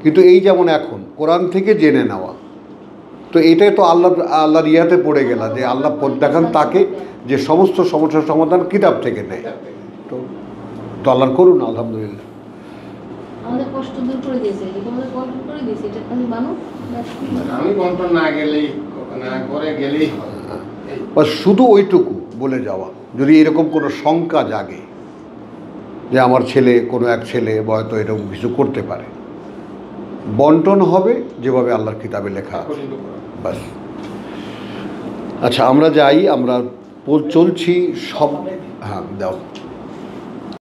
Speaker 1: কিন্তু এই যেমন এখন কোরআন থেকে জেনে নেওয়া, তো এটাই তো আল্লাহর ইয়াতে পড়ে গেলা যে আল্লাহ পথ দেখান তাকে যে সমস্ত সমস্যার সমাধান কিতাব থেকে নেয়। তো আল্লাহর করুন, আলহামদুলিল্লাহ।
Speaker 8: আমাদের কষ্ট দূর করে দিয়েছে, এটা আমাদের কন্ট্রোল করে দিয়েছে, এটা তুমি মানো।
Speaker 2: আমি কন্ট্রোল না গেলেই না করে গেলেই হয়।
Speaker 1: বা শুধু ওইটুকু বলে যাওয়া, যদি এরকম কোনো শঙ্কা জাগে যে আমার ছেলে, কোনো এক ছেলে হয়তো এরকম কিছু করতে পারে, বন্টন হবে যেভাবে আল্লাহর কিতাবে লেখা আছে, বাস। আচ্ছা আমরা যাই, আমরা চলছি সব। হ্যাঁ দাও।